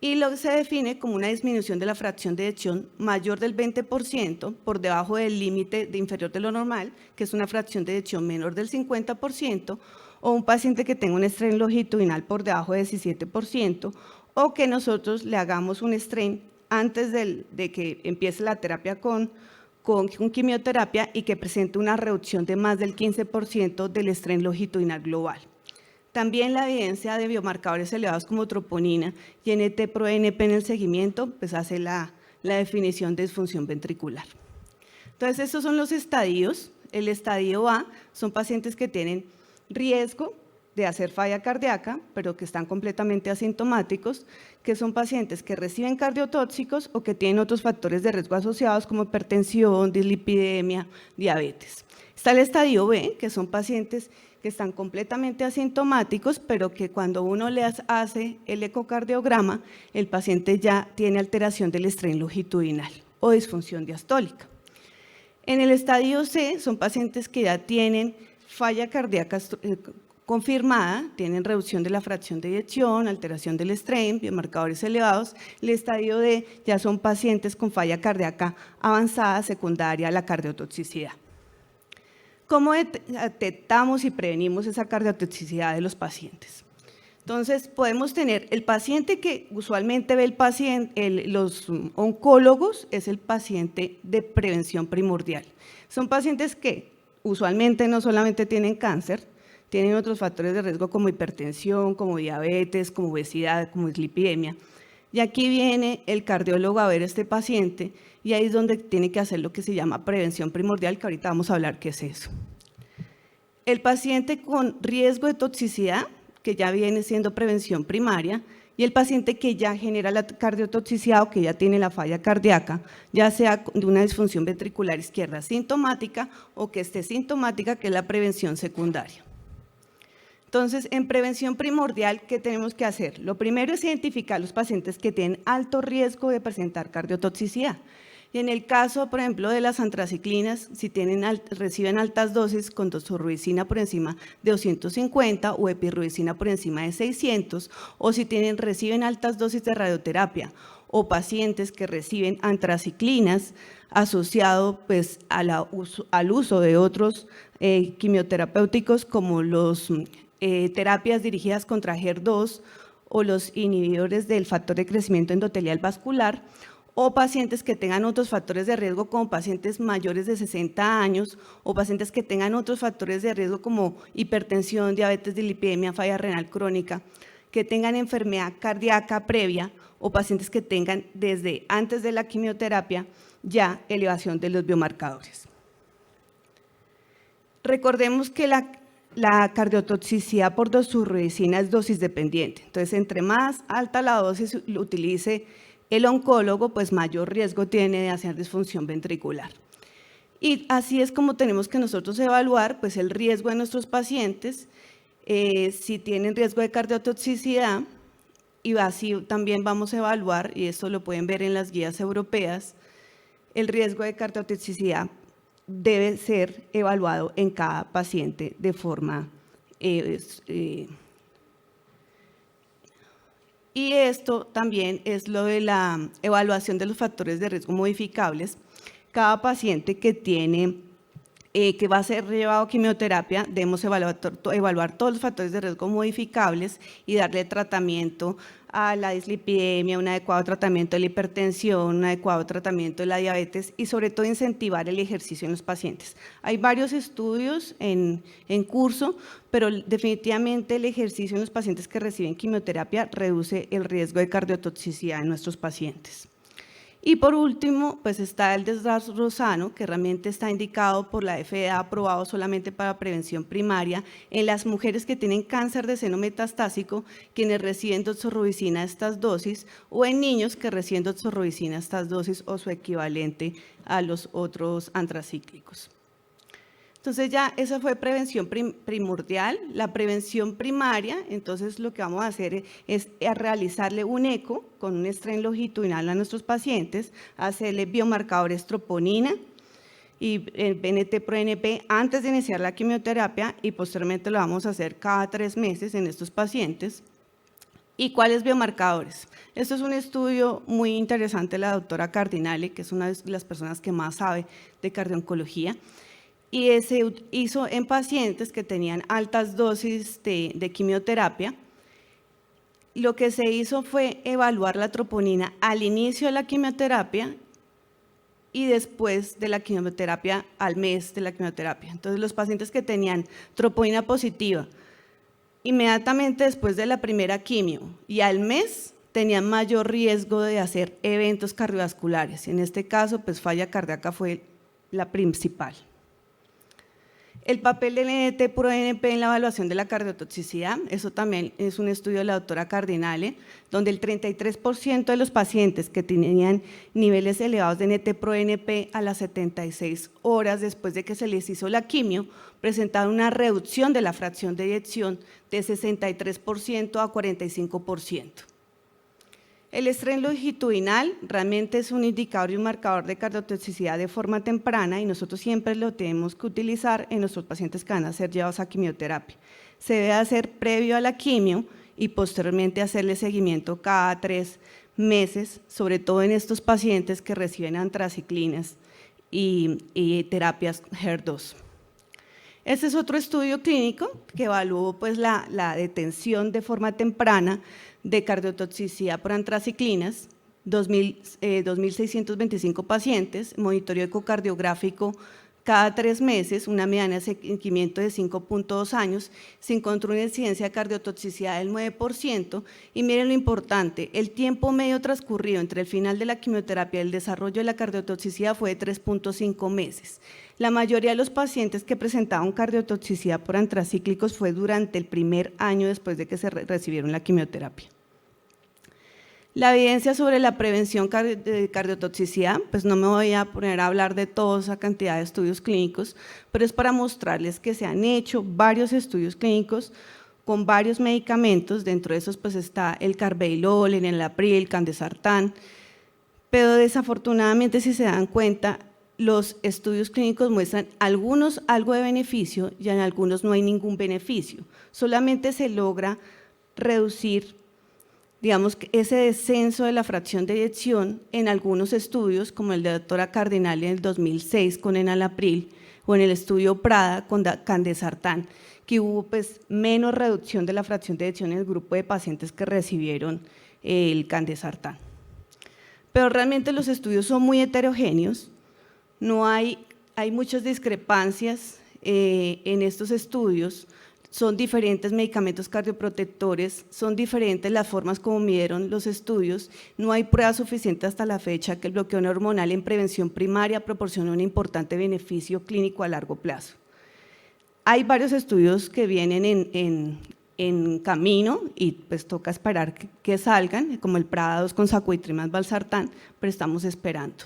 Speaker 6: Y lo que se define como una disminución de la fracción de eyección mayor del 20% por debajo del límite de inferior de lo normal, que es una fracción de eyección menor del 50%, o un paciente que tenga un strain longitudinal por debajo de 17%, o que nosotros le hagamos un strain antes de que empiece la terapia con quimioterapia y que presente una reducción de más del 15% del strain longitudinal global. También la evidencia de biomarcadores elevados como troponina y NT-proBNP en el seguimiento, pues hace la definición de disfunción ventricular. Entonces, estos son los estadios. El estadio A son pacientes que tienen riesgo de hacer falla cardíaca, pero que están completamente asintomáticos, que son pacientes que reciben cardiotóxicos o que tienen otros factores de riesgo asociados como hipertensión, dislipidemia, diabetes. Está el estadio B, que son pacientes que están completamente asintomáticos, pero que cuando uno les hace el ecocardiograma, el paciente ya tiene alteración del strain longitudinal o disfunción diastólica. En el estadio C son pacientes que ya tienen falla cardíaca confirmada, tienen reducción de la fracción de eyección, alteración del strain, biomarcadores elevados. El estadio D ya son pacientes con falla cardíaca avanzada secundaria a la cardiotoxicidad. ¿Cómo detectamos y prevenimos esa cardiotoxicidad de los pacientes? Entonces, podemos tener el paciente que usualmente ve los oncólogos, es el paciente de prevención primordial. Son pacientes que usualmente no solamente tienen cáncer, tienen otros factores de riesgo como hipertensión, como diabetes, como obesidad, como dislipidemia. Y aquí viene el cardiólogo a ver a este paciente y ahí es donde tiene que hacer lo que se llama prevención primordial, que ahorita vamos a hablar qué es eso. El paciente con riesgo de toxicidad, que ya viene siendo prevención primaria, y el paciente que ya genera la cardiotoxicidad o que ya tiene la falla cardíaca, ya sea de una disfunción ventricular izquierda sintomática o que esté sintomática, que es la prevención secundaria. Entonces, en prevención primordial, ¿qué tenemos que hacer? Lo primero es identificar los pacientes que tienen alto riesgo de presentar cardiotoxicidad. Y en el caso, por ejemplo, de las antraciclinas, si reciben altas dosis con doxorubicina por encima de 250 o epirubicina por encima de 600, o si reciben altas dosis de radioterapia, o pacientes que reciben antraciclinas asociado pues, al uso de otros quimioterapéuticos como los terapias dirigidas contra HER2 o los inhibidores del factor de crecimiento endotelial vascular, o pacientes que tengan otros factores de riesgo como pacientes mayores de 60 años o pacientes que tengan otros factores de riesgo como hipertensión, diabetes, dislipidemia, falla renal crónica, que tengan enfermedad cardíaca previa o pacientes que tengan desde antes de la quimioterapia ya elevación de los biomarcadores. Recordemos que la cardiotoxicidad por doxorubicina es dosis dependiente, entonces entre más alta la dosis lo utilice el oncólogo, pues mayor riesgo tiene de hacer disfunción ventricular. Y así es como tenemos que nosotros evaluar pues, el riesgo de nuestros pacientes, si tienen riesgo de cardiotoxicidad, y así también vamos a evaluar, y esto lo pueden ver en las guías europeas, el riesgo de cardiotoxicidad debe ser evaluado en cada paciente de forma y esto también es lo de la evaluación de los factores de riesgo modificables. Cada paciente que va a ser llevado a quimioterapia, debemos evaluar todos los factores de riesgo modificables y darle tratamiento a la dislipidemia, un adecuado tratamiento de la hipertensión, un adecuado tratamiento de la diabetes y sobre todo incentivar el ejercicio en los pacientes. Hay varios estudios en curso, pero definitivamente el ejercicio en los pacientes que reciben quimioterapia reduce el riesgo de cardiotoxicidad en nuestros pacientes. Y por último, pues está el desarrozano, que realmente está indicado por la FDA, aprobado solamente para prevención primaria en las mujeres que tienen cáncer de seno metastásico, quienes reciben doxorubicina estas dosis, o en niños que reciben doxorubicina estas dosis o su equivalente a los otros antracíclicos. Entonces ya esa fue prevención primordial. La prevención primaria, entonces lo que vamos a hacer es realizarle un eco con un strain longitudinal a nuestros pacientes, hacerle biomarcadores troponina y NT-proBNP antes de iniciar la quimioterapia y posteriormente lo vamos a hacer cada 3 meses en estos pacientes. ¿Y cuáles biomarcadores? Esto es un estudio muy interesante de la doctora Cardinale, que es una de las personas que más sabe de cardiooncología, y se hizo en pacientes que tenían altas dosis de quimioterapia. Lo que se hizo fue evaluar la troponina al inicio de la quimioterapia y después de la quimioterapia, al mes de la quimioterapia. Entonces, los pacientes que tenían troponina positiva inmediatamente después de la primera quimio y al mes tenían mayor riesgo de hacer eventos cardiovasculares. En este caso, pues falla cardíaca fue la principal. El papel del NT-proBNP en la evaluación de la cardiotoxicidad, eso también es un estudio de la doctora Cardinale, donde el 33% de los pacientes que tenían niveles elevados de NT-proBNP a las 76 horas después de que se les hizo la quimio, presentaron una reducción de la fracción de eyección de 63% a 45%. El strain longitudinal realmente es un indicador y un marcador de cardiotoxicidad de forma temprana y nosotros siempre lo tenemos que utilizar en nuestros pacientes que van a ser llevados a quimioterapia. Se debe hacer previo a la quimio y posteriormente hacerle seguimiento cada 3 meses, sobre todo en estos pacientes que reciben antraciclinas y terapias HER2. Este es otro estudio clínico que evaluó pues, la detención de forma temprana de cardiotoxicidad por antraciclinas, 2.625 pacientes, monitoreo ecocardiográfico cada 3 meses, una mediana de seguimiento de 5.2 años, se encontró una incidencia de cardiotoxicidad del 9%, y miren lo importante, el tiempo medio transcurrido entre el final de la quimioterapia y el desarrollo de la cardiotoxicidad fue de 3.5 meses. La mayoría de los pacientes que presentaban cardiotoxicidad por antracíclicos fue durante el primer año después de que se recibieron la quimioterapia. La evidencia sobre la prevención de cardiotoxicidad, pues no me voy a poner a hablar de toda esa cantidad de estudios clínicos, pero es para mostrarles que se han hecho varios estudios clínicos con varios medicamentos. Dentro de esos pues está el carvedilol, el enalapril, candesartán, pero desafortunadamente, si se dan cuenta, los estudios clínicos muestran algunos algo de beneficio y en algunos no hay ningún beneficio. Solamente se logra reducir, digamos, ese descenso de la fracción de eyección en algunos estudios, como el de la doctora Cardinal en el 2006 con enalapril, o en el estudio Prada con candesartán, que hubo pues menos reducción de la fracción de eyección en el grupo de pacientes que recibieron el candesartán. Pero realmente los estudios son muy heterogéneos, hay muchas discrepancias en estos estudios. Son diferentes medicamentos cardioprotectores, son diferentes las formas como midieron los estudios, no hay pruebas suficientes hasta la fecha que el bloqueo hormonal en prevención primaria proporciona un importante beneficio clínico a largo plazo. Hay varios estudios que vienen en camino y pues toca esperar que salgan, como el Prada 2 con sacubitril más valsartán, pero estamos esperando.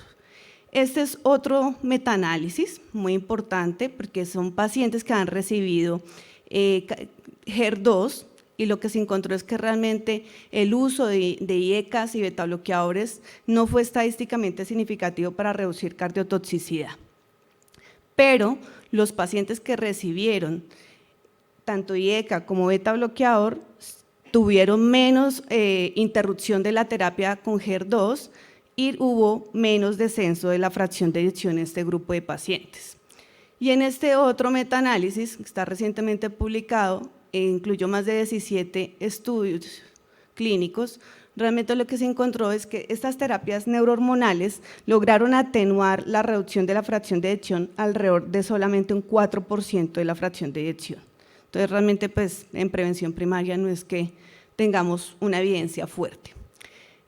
Speaker 6: Este es otro metaanálisis muy importante porque son pacientes que han recibido HER2 y lo que se encontró es que realmente el uso de IECAs y betabloqueadores no fue estadísticamente significativo para reducir cardiotoxicidad. Pero los pacientes que recibieron tanto IECA como betabloqueador tuvieron menos interrupción de la terapia con HER2 y hubo menos descenso de la fracción de eyección en este grupo de pacientes. Y en este otro metaanálisis, que está recientemente publicado, incluyó más de 17 estudios clínicos, realmente lo que se encontró es que estas terapias neurohormonales lograron atenuar la reducción de la fracción de eyección alrededor de solamente un 4% de la fracción de eyección. Entonces, realmente, pues, en prevención primaria no es que tengamos una evidencia fuerte.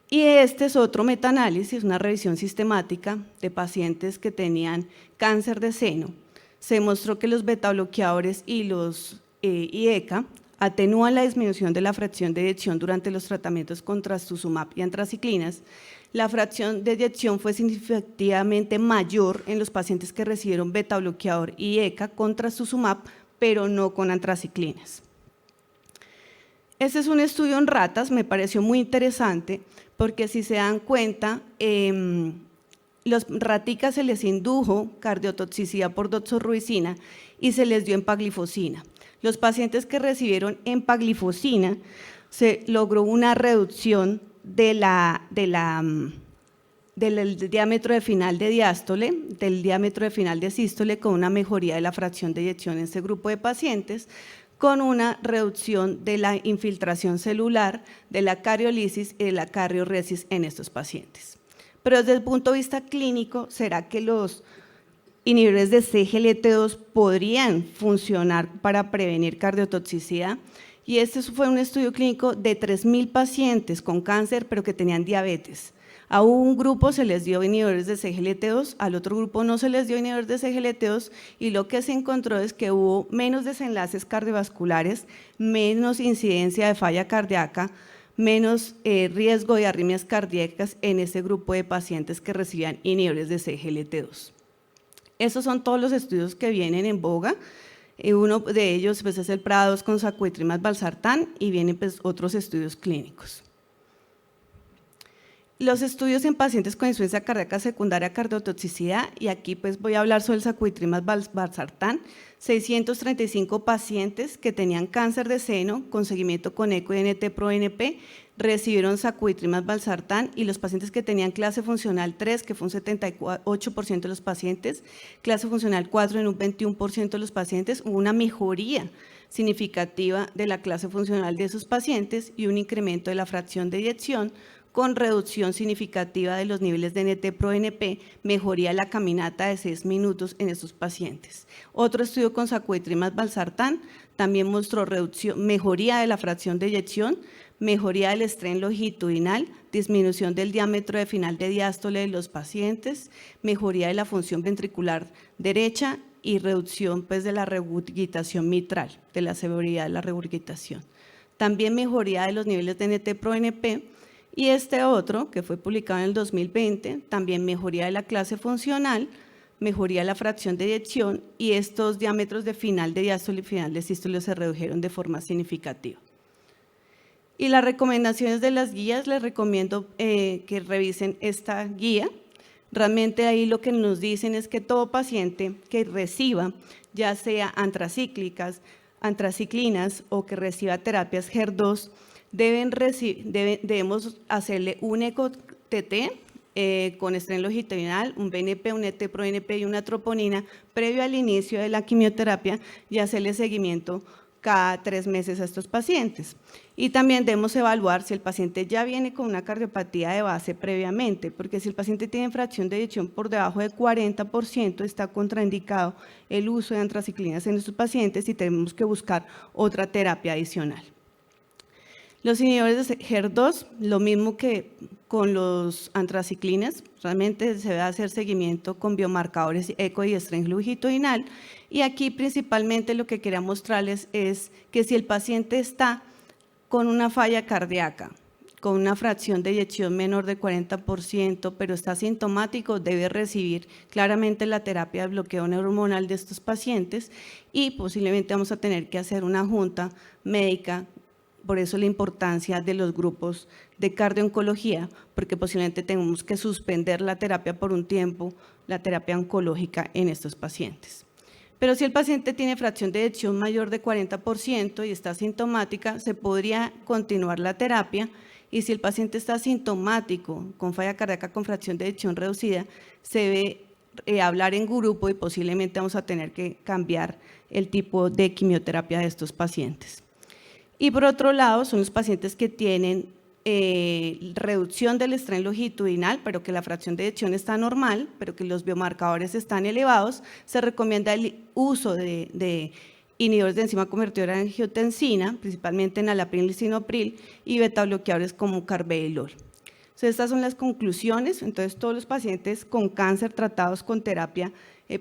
Speaker 6: Y este es otro metaanálisis, una revisión sistemática de pacientes que tenían cáncer de seno. Se mostró que los betabloqueadores y los IECA atenúan la disminución de la fracción de eyección durante los tratamientos con trastuzumab y antraciclinas. La fracción de eyección fue significativamente mayor en los pacientes que recibieron betabloqueador y IECA con trastuzumab, pero no con antraciclinas. Este es un estudio en ratas, me pareció muy interesante, porque si se dan cuenta, los raticas se les indujo cardiotoxicidad por doxorubicina y se les dio empaglifosina. Los pacientes que recibieron empaglifosina se logró una reducción del diámetro de final de diástole, del diámetro de final de sístole, con una mejoría de la fracción de eyección en ese grupo de pacientes, con una reducción de la infiltración celular, de la cariolisis y de la carioresis en estos pacientes. Pero desde el punto de vista clínico, ¿será que los inhibidores de CGLT2 podrían funcionar para prevenir cardiotoxicidad? Y este fue un estudio clínico de 3.000 pacientes con cáncer, pero que tenían diabetes. A un grupo se les dio inhibidores de CGLT2, al otro grupo no se les dio inhibidores de CGLT2 y lo que se encontró es que hubo menos desenlaces cardiovasculares, menos incidencia de falla cardíaca, menos riesgo de arritmias cardíacas en ese grupo de pacientes que recibían inhibidores de CGLT2. Esos son todos los estudios que vienen en boga. Uno de ellos pues, es el Prada 2 con sacubitril más valsartán y vienen pues, otros estudios clínicos. Los estudios en pacientes con insuficiencia cardíaca secundaria cardiotoxicidad, y aquí pues voy a hablar sobre el sacubitril más valsartán, 635 pacientes que tenían cáncer de seno con seguimiento con eco y NT-proBNP recibieron sacubitril más valsartán, y los pacientes que tenían clase funcional 3, que fue un 78% de los pacientes, clase funcional 4 en un 21% de los pacientes, hubo una mejoría significativa de la clase funcional de esos pacientes y un incremento de la fracción de eyección con reducción significativa de los niveles de NT-proBNP, mejoría de la caminata de 6 minutos en estos pacientes. Otro estudio con sacubitril más valsartán también mostró mejoría de la fracción de eyección, mejoría del estrés longitudinal, disminución del diámetro de final de diástole de los pacientes, mejoría de la función ventricular derecha y reducción pues, de la regurgitación mitral, de la severidad de la regurgitación. También mejoría de los niveles de NT-proBNP Y este otro, que fue publicado en el 2020, también mejoría de la clase funcional, mejoría de la fracción de eyección y estos diámetros de final de diástole y final de sístole se redujeron de forma significativa. Y las recomendaciones de las guías, les recomiendo que revisen esta guía. Realmente ahí lo que nos dicen es que todo paciente que reciba, ya sea antraciclinas o que reciba terapias HER2, debemos hacerle un eco-TT con estrés longitudinal, un BNP, un ET-proBNP y una troponina previo al inicio de la quimioterapia y hacerle seguimiento cada 3 meses a estos pacientes. Y también debemos evaluar si el paciente ya viene con una cardiopatía de base previamente, porque si el paciente tiene fracción de eyección por debajo de 40%, está contraindicado el uso de antraciclinas en estos pacientes y tenemos que buscar otra terapia adicional. Los inhibidores de HER2, lo mismo que con los antraciclinas, realmente se debe hacer seguimiento con biomarcadores eco y estrés longitudinal. Y aquí principalmente lo que quería mostrarles es que si el paciente está con una falla cardíaca, con una fracción de eyección menor de 40%, pero está asintomático, debe recibir claramente la terapia de bloqueo neurohormonal de estos pacientes y posiblemente vamos a tener que hacer una junta médica. Por eso la importancia de los grupos de cardiooncología, porque posiblemente tenemos que suspender la terapia por un tiempo, la terapia oncológica en estos pacientes. Pero si el paciente tiene fracción de eyección mayor de 40% y está asintomática, se podría continuar la terapia, y si el paciente está asintomático, con falla cardíaca con fracción de eyección reducida, se debe hablar en grupo y posiblemente vamos a tener que cambiar el tipo de quimioterapia de estos pacientes. Y por otro lado, son los pacientes que tienen reducción del estrés longitudinal, pero que la fracción de eyección está normal, pero que los biomarcadores están elevados, se recomienda el uso de inhibidores de enzima convertidora de angiotensina, principalmente enalapril, lisinopril, y betabloqueadores como carvedilol. Entonces, estas son las conclusiones. Entonces, todos los pacientes con cáncer tratados con terapia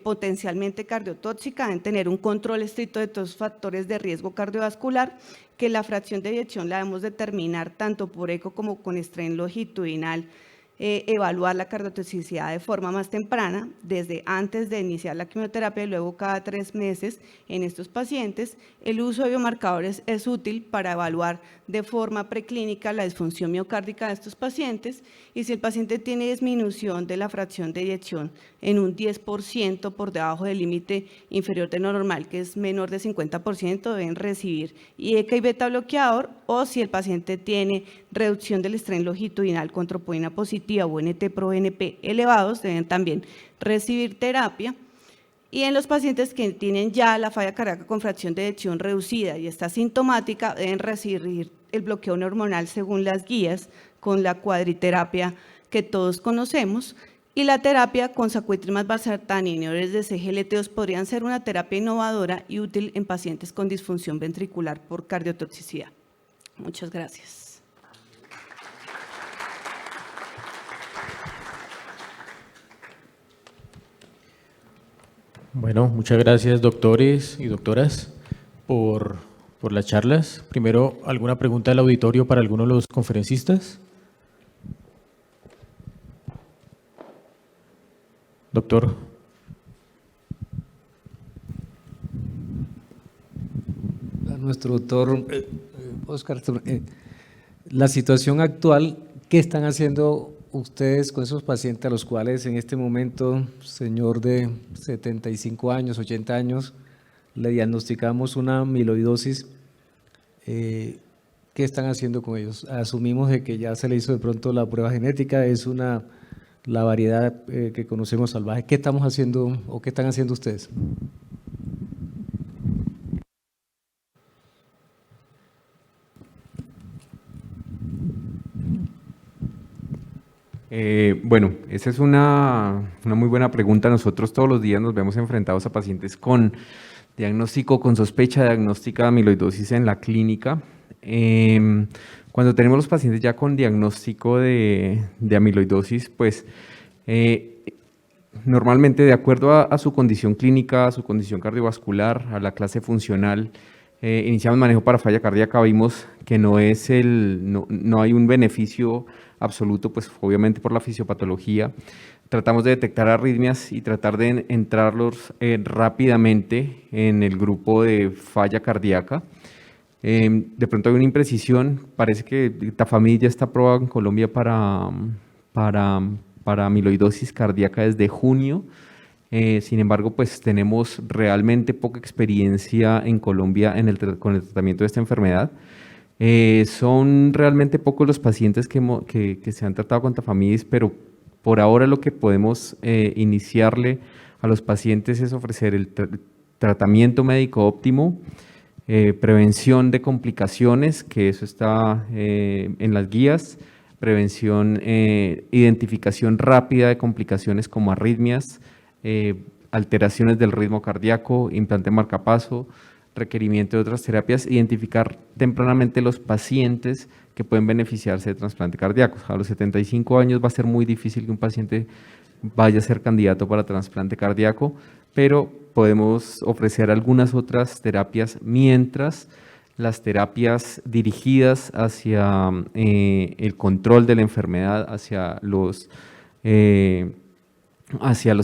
Speaker 6: potencialmente cardiotóxica deben tener un control estricto de todos los factores de riesgo cardiovascular, que la fracción de eyección la debemos determinar tanto por eco como con estrés longitudinal, evaluar la cardiotoxicidad de forma más temprana, desde antes de iniciar la quimioterapia y luego cada 3 meses en estos pacientes. El uso de biomarcadores es útil para evaluar de forma preclínica la disfunción miocárdica de estos pacientes, y si el paciente tiene disminución de la fracción de eyección en un 10% por debajo del límite inferior de lo normal, que es menor de 50%, deben recibir IECA y beta bloqueador, o si el paciente tiene reducción del estrés longitudinal con troponina positiva o NT-proBNP elevados, deben también recibir terapia. Y en los pacientes que tienen ya la falla cardíaca con fracción de eyección reducida y está sintomática, deben recibir el bloqueo neurohormonal según las guías con la cuadriterapia que todos conocemos. Y la terapia con sacubitril más valsartán y inhibidores de SGLT2 podrían ser una terapia innovadora y útil en pacientes con disfunción ventricular por cardiotoxicidad. Muchas gracias.
Speaker 1: Bueno, muchas gracias, doctores y doctoras, por las charlas. Primero, ¿alguna pregunta del auditorio para alguno de los conferencistas? Doctor.
Speaker 7: A nuestro doctor Oscar, la situación actual, ¿qué están haciendo ustedes con esos pacientes a los cuales en este momento, señor de 75 años, 80 años, le diagnosticamos una amiloidosis? ¿Qué están haciendo con ellos? Asumimos de que ya se le hizo de pronto la prueba genética, es la variedad que conocemos salvaje. ¿Qué estamos haciendo o qué están haciendo ustedes?
Speaker 3: Bueno, esa es una muy buena pregunta. Nosotros todos los días nos vemos enfrentados a pacientes con diagnóstico, con sospecha diagnóstica de amiloidosis en la clínica. Cuando tenemos los pacientes ya con diagnóstico de amiloidosis, pues normalmente de acuerdo a su condición clínica, a su condición cardiovascular, a la clase funcional, iniciamos manejo para falla cardíaca, vimos que no hay un beneficio absoluto, pues obviamente por la fisiopatología. Tratamos de detectar arritmias y tratar de entrarlos rápidamente en el grupo de falla cardíaca. De pronto hay una imprecisión, parece que Tafamidis ya está aprobado en Colombia para amiloidosis cardíaca desde junio. Sin embargo, pues tenemos realmente poca experiencia en Colombia con el tratamiento de esta enfermedad. Son realmente pocos los pacientes que se han tratado con Tafamidis, pero por ahora lo que podemos iniciarle a los pacientes es ofrecer el tratamiento médico óptimo, prevención de complicaciones, que eso está en las guías, prevención, identificación rápida de complicaciones como arritmias, alteraciones del ritmo cardíaco, implante marcapaso, requerimiento de otras terapias, identificar tempranamente los pacientes que pueden beneficiarse de trasplante cardíaco. A los 75 años va a ser muy difícil que un paciente vaya a ser candidato para trasplante cardíaco, pero podemos ofrecer algunas otras terapias mientras las terapias dirigidas hacia el control de la enfermedad, hacia los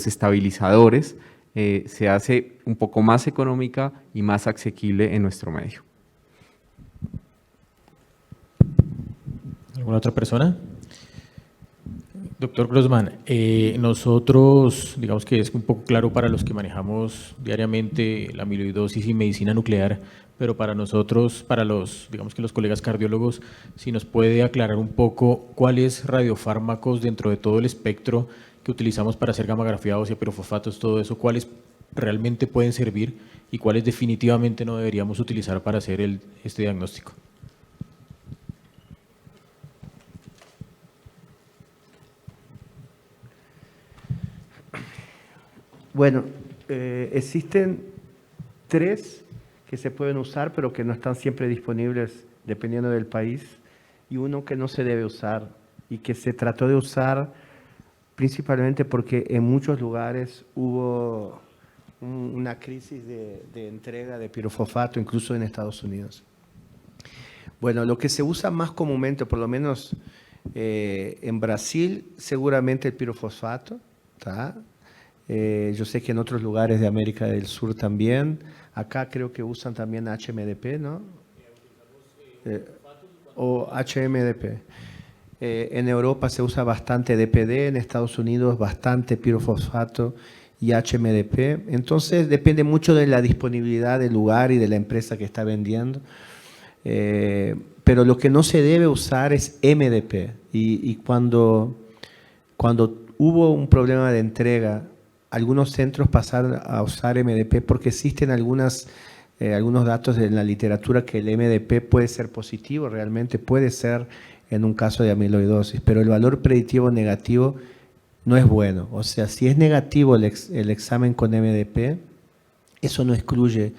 Speaker 3: estabilizadores, se hace un poco más económica y más asequible en nuestro medio.
Speaker 1: ¿Alguna otra persona? Doctor Grossman, nosotros, digamos que es un poco claro para los que manejamos diariamente la amiloidosis y medicina nuclear, pero para nosotros, para digamos que los colegas cardiólogos, si nos puede aclarar un poco cuáles radiofármacos dentro de todo el espectro que utilizamos para hacer gamografía ósea, pirofosfatos, todo eso, cuáles realmente pueden servir y cuáles definitivamente no deberíamos utilizar para hacer este diagnóstico.
Speaker 2: Bueno, existen 3 que se pueden usar, pero que no están siempre disponibles dependiendo del país, y uno que no se debe usar y que se trató de usar principalmente porque en muchos lugares hubo una crisis de entrega de pirofosfato, incluso en Estados Unidos. Bueno, lo que se usa más comúnmente, por lo menos en Brasil, seguramente el pirofosfato, ¿tá? Yo sé que en otros lugares de América del Sur también. Acá creo que usan también HMDP, ¿no? O HMDP. En Europa se usa bastante DPD, en Estados Unidos bastante pirofosfato y HMDP. Entonces depende mucho de la disponibilidad del lugar y de la empresa que está vendiendo. Pero lo que no se debe usar es MDP. Y cuando hubo un problema de entrega, algunos centros pasaron a usar MDP porque existen algunos datos en la literatura que el MDP puede ser positivo, realmente puede ser en un caso de amiloidosis, pero el valor predictivo negativo no es bueno. O sea, si es negativo el examen con MDP, eso no excluye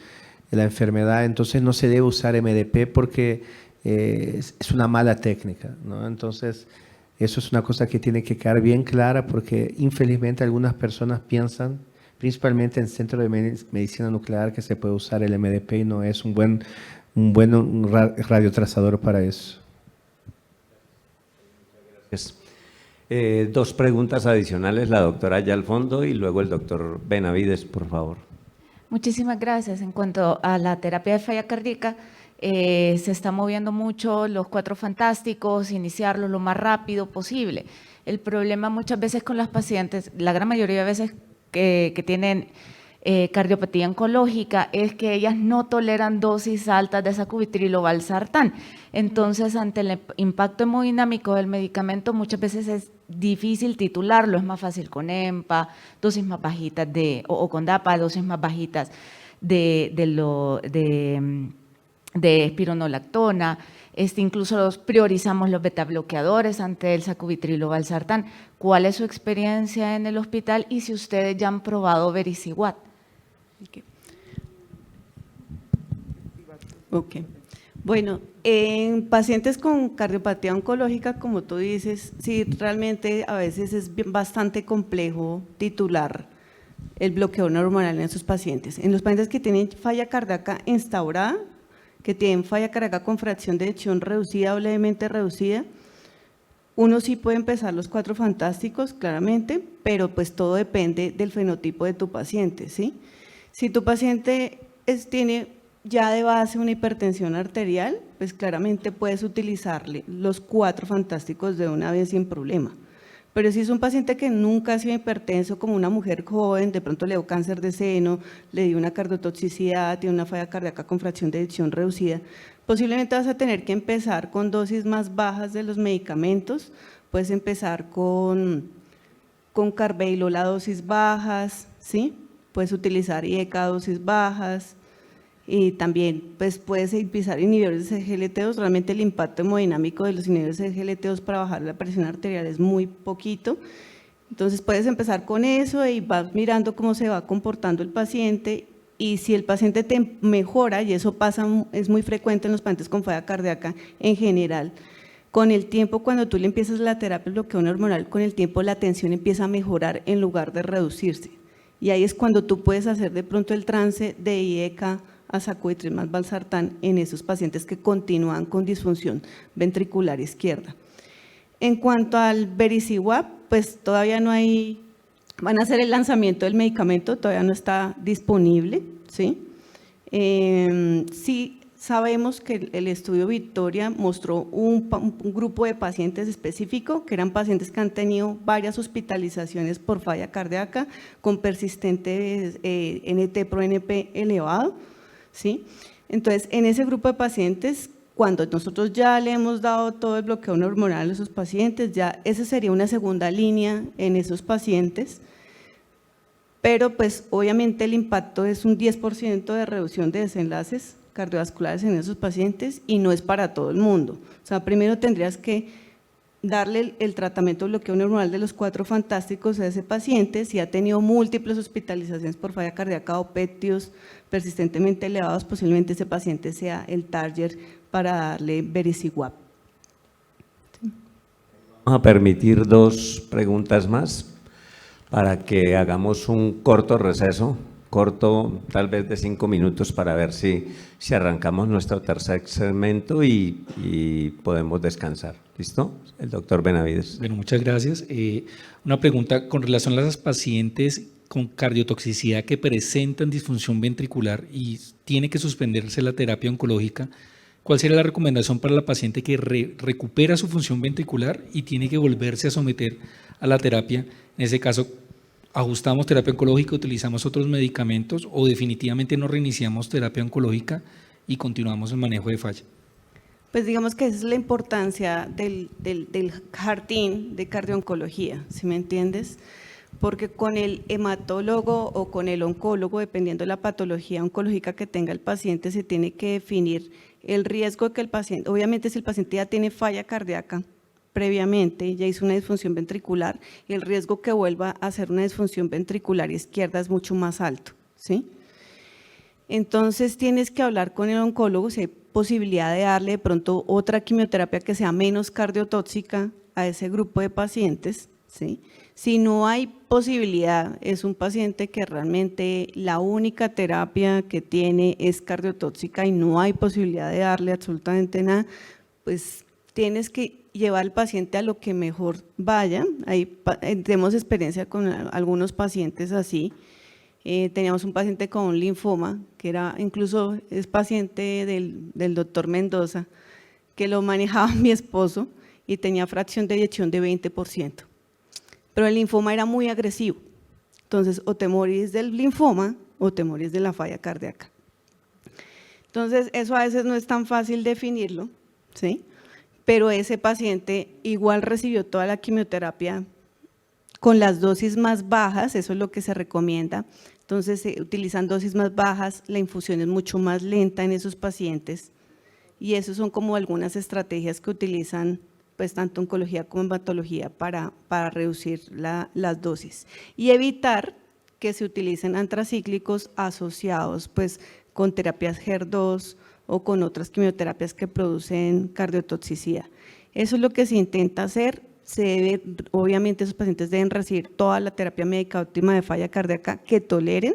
Speaker 2: la enfermedad, entonces no se debe usar MDP porque es una mala técnica, ¿no? Entonces, eso es una cosa que tiene que quedar bien clara porque infelizmente algunas personas piensan, principalmente en el Centro de Medicina Nuclear, que se puede usar el MDP y no es un buen radiotrazador para eso.
Speaker 4: Dos preguntas adicionales, la doctora allá al fondo y luego el doctor Benavides, por favor.
Speaker 8: Muchísimas gracias. En cuanto a la terapia de falla cardíaca, se está moviendo mucho los 4 fantásticos, iniciarlo lo más rápido posible. El problema muchas veces con las pacientes, la gran mayoría de veces que tienen cardiopatía oncológica, es que ellas no toleran dosis altas de sacubitrilo/valsartán. Entonces, ante el impacto hemodinámico del medicamento, muchas veces es difícil titularlo. Es más fácil con EMPA, dosis más bajitas o con DAPA, dosis más bajitas de espironolactona. Incluso priorizamos los betabloqueadores ante el sacubitrilo/valsartán. ¿Cuál es su experiencia en el hospital y si ustedes ya han probado vericiguat?
Speaker 6: Ok. Bueno, en pacientes con cardiopatía oncológica, como tú dices, sí, realmente a veces es bastante complejo titular el bloqueo hormonal en esos pacientes. En los pacientes que tienen falla cardíaca instaurada, que tienen falla cardíaca con fracción de eyección reducida o levemente reducida, uno sí puede empezar los 4 fantásticos, claramente, pero pues todo depende del fenotipo de tu paciente, ¿sí? Si tu paciente tiene ya de base una hipertensión arterial, pues claramente puedes utilizarle los 4 fantásticos de una vez sin problema. Pero si es un paciente que nunca ha sido hipertenso, como una mujer joven, de pronto le dio cáncer de seno, le dio una cardiotoxicidad, tiene una falla cardíaca con fracción de eyección reducida, posiblemente vas a tener que empezar con dosis más bajas de los medicamentos. Puedes empezar con carvedilol a dosis bajas, ¿sí? Puedes utilizar IECA a dosis bajas, y también pues puedes empezar inhibidores de SGLT2. Realmente el impacto hemodinámico de los inhibidores de SGLT2 para bajar la presión arterial es muy poquito. Entonces puedes empezar con eso y vas mirando cómo se va comportando el paciente, y si el paciente te mejora, y eso pasa, es muy frecuente en los pacientes con falla cardíaca en general, con el tiempo, cuando tú le empiezas la terapia de bloqueo hormonal, con el tiempo la tensión empieza a mejorar en lugar de reducirse. Y ahí es cuando tú puedes hacer de pronto el trance de IECA a sacubitril más valsartán en esos pacientes que continúan con disfunción ventricular izquierda. En cuanto al vericiguat, pues todavía no hay, van a hacer el lanzamiento del medicamento, todavía no está disponible, ¿sí? Sí sabemos que el estudio Victoria mostró un grupo de pacientes específico, que eran pacientes que han tenido varias hospitalizaciones por falla cardíaca con persistente NT-proNP elevado, ¿sí? Entonces, en ese grupo de pacientes, cuando nosotros ya le hemos dado todo el bloqueo hormonal a esos pacientes, ya esa sería una segunda línea en esos pacientes, pero pues obviamente el impacto es un 10% de reducción de desenlaces cardiovasculares en esos pacientes, y no es para todo el mundo. O sea, primero tendrías que darle el tratamiento de bloqueo hormonal de los 4 fantásticos a ese paciente. Si ha tenido múltiples hospitalizaciones por falla cardíaca o PETIOS persistentemente elevados, posiblemente ese paciente sea el target para darle vericiguat.
Speaker 4: Vamos a permitir 2 preguntas más para que hagamos un corto receso, corto tal vez de 5 minutos, para ver si arrancamos nuestro tercer segmento y podemos descansar. ¿Listo? El doctor Benavides.
Speaker 9: Bueno, muchas gracias. Una pregunta con relación a las pacientes con cardiotoxicidad que presentan disfunción ventricular y tiene que suspenderse la terapia oncológica. ¿Cuál sería la recomendación para la paciente que recupera su función ventricular y tiene que volverse a someter a la terapia? En ese caso, ¿ajustamos terapia oncológica, utilizamos otros medicamentos o definitivamente no reiniciamos terapia oncológica y continuamos el manejo de falla?
Speaker 6: Pues digamos que esa es la importancia del jardín de cardiooncología, ¿sí me entiendes? Porque con el hematólogo o con el oncólogo, dependiendo de la patología oncológica que tenga el paciente, se tiene que definir el riesgo de que el paciente, obviamente si el paciente ya tiene falla cardíaca previamente, ya hizo una disfunción ventricular, el riesgo que vuelva a hacer una disfunción ventricular izquierda es mucho más alto, ¿sí? Entonces tienes que hablar con el oncólogo si hay posibilidad de darle de pronto otra quimioterapia que sea menos cardiotóxica a ese grupo de pacientes, ¿sí? Si no hay posibilidad, es un paciente que realmente la única terapia que tiene es cardiotóxica y no hay posibilidad de darle absolutamente nada, pues tienes que llevar al paciente a lo que mejor vaya. Tenemos experiencia con algunos pacientes así. Teníamos un paciente con un linfoma, que era incluso es paciente del doctor Mendoza, que lo manejaba mi esposo y tenía fracción de eyección de 20%. Pero el linfoma era muy agresivo. Entonces, o te morís del linfoma o te morís de la falla cardíaca. Entonces, eso a veces no es tan fácil definirlo, ¿sí? Pero ese paciente igual recibió toda la quimioterapia con las dosis más bajas, eso es lo que se recomienda. Entonces, se utilizan dosis más bajas, la infusión es mucho más lenta en esos pacientes, y eso son como algunas estrategias que utilizan pues tanto oncología como hematología para reducir las dosis y evitar que se utilicen antracíclicos asociados pues con terapias HER2 o con otras quimioterapias que producen cardiotoxicidad. Eso es lo que se intenta hacer. Obviamente esos pacientes deben recibir toda la terapia médica óptima de falla cardíaca que toleren,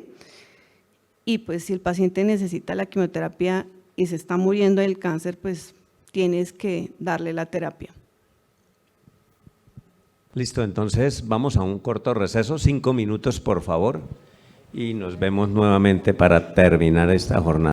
Speaker 6: y pues si el paciente necesita la quimioterapia y se está muriendo del cáncer, pues tienes que darle la terapia.
Speaker 4: Listo, entonces vamos a un corto receso, 5 minutos por favor, y nos vemos nuevamente para terminar esta jornada.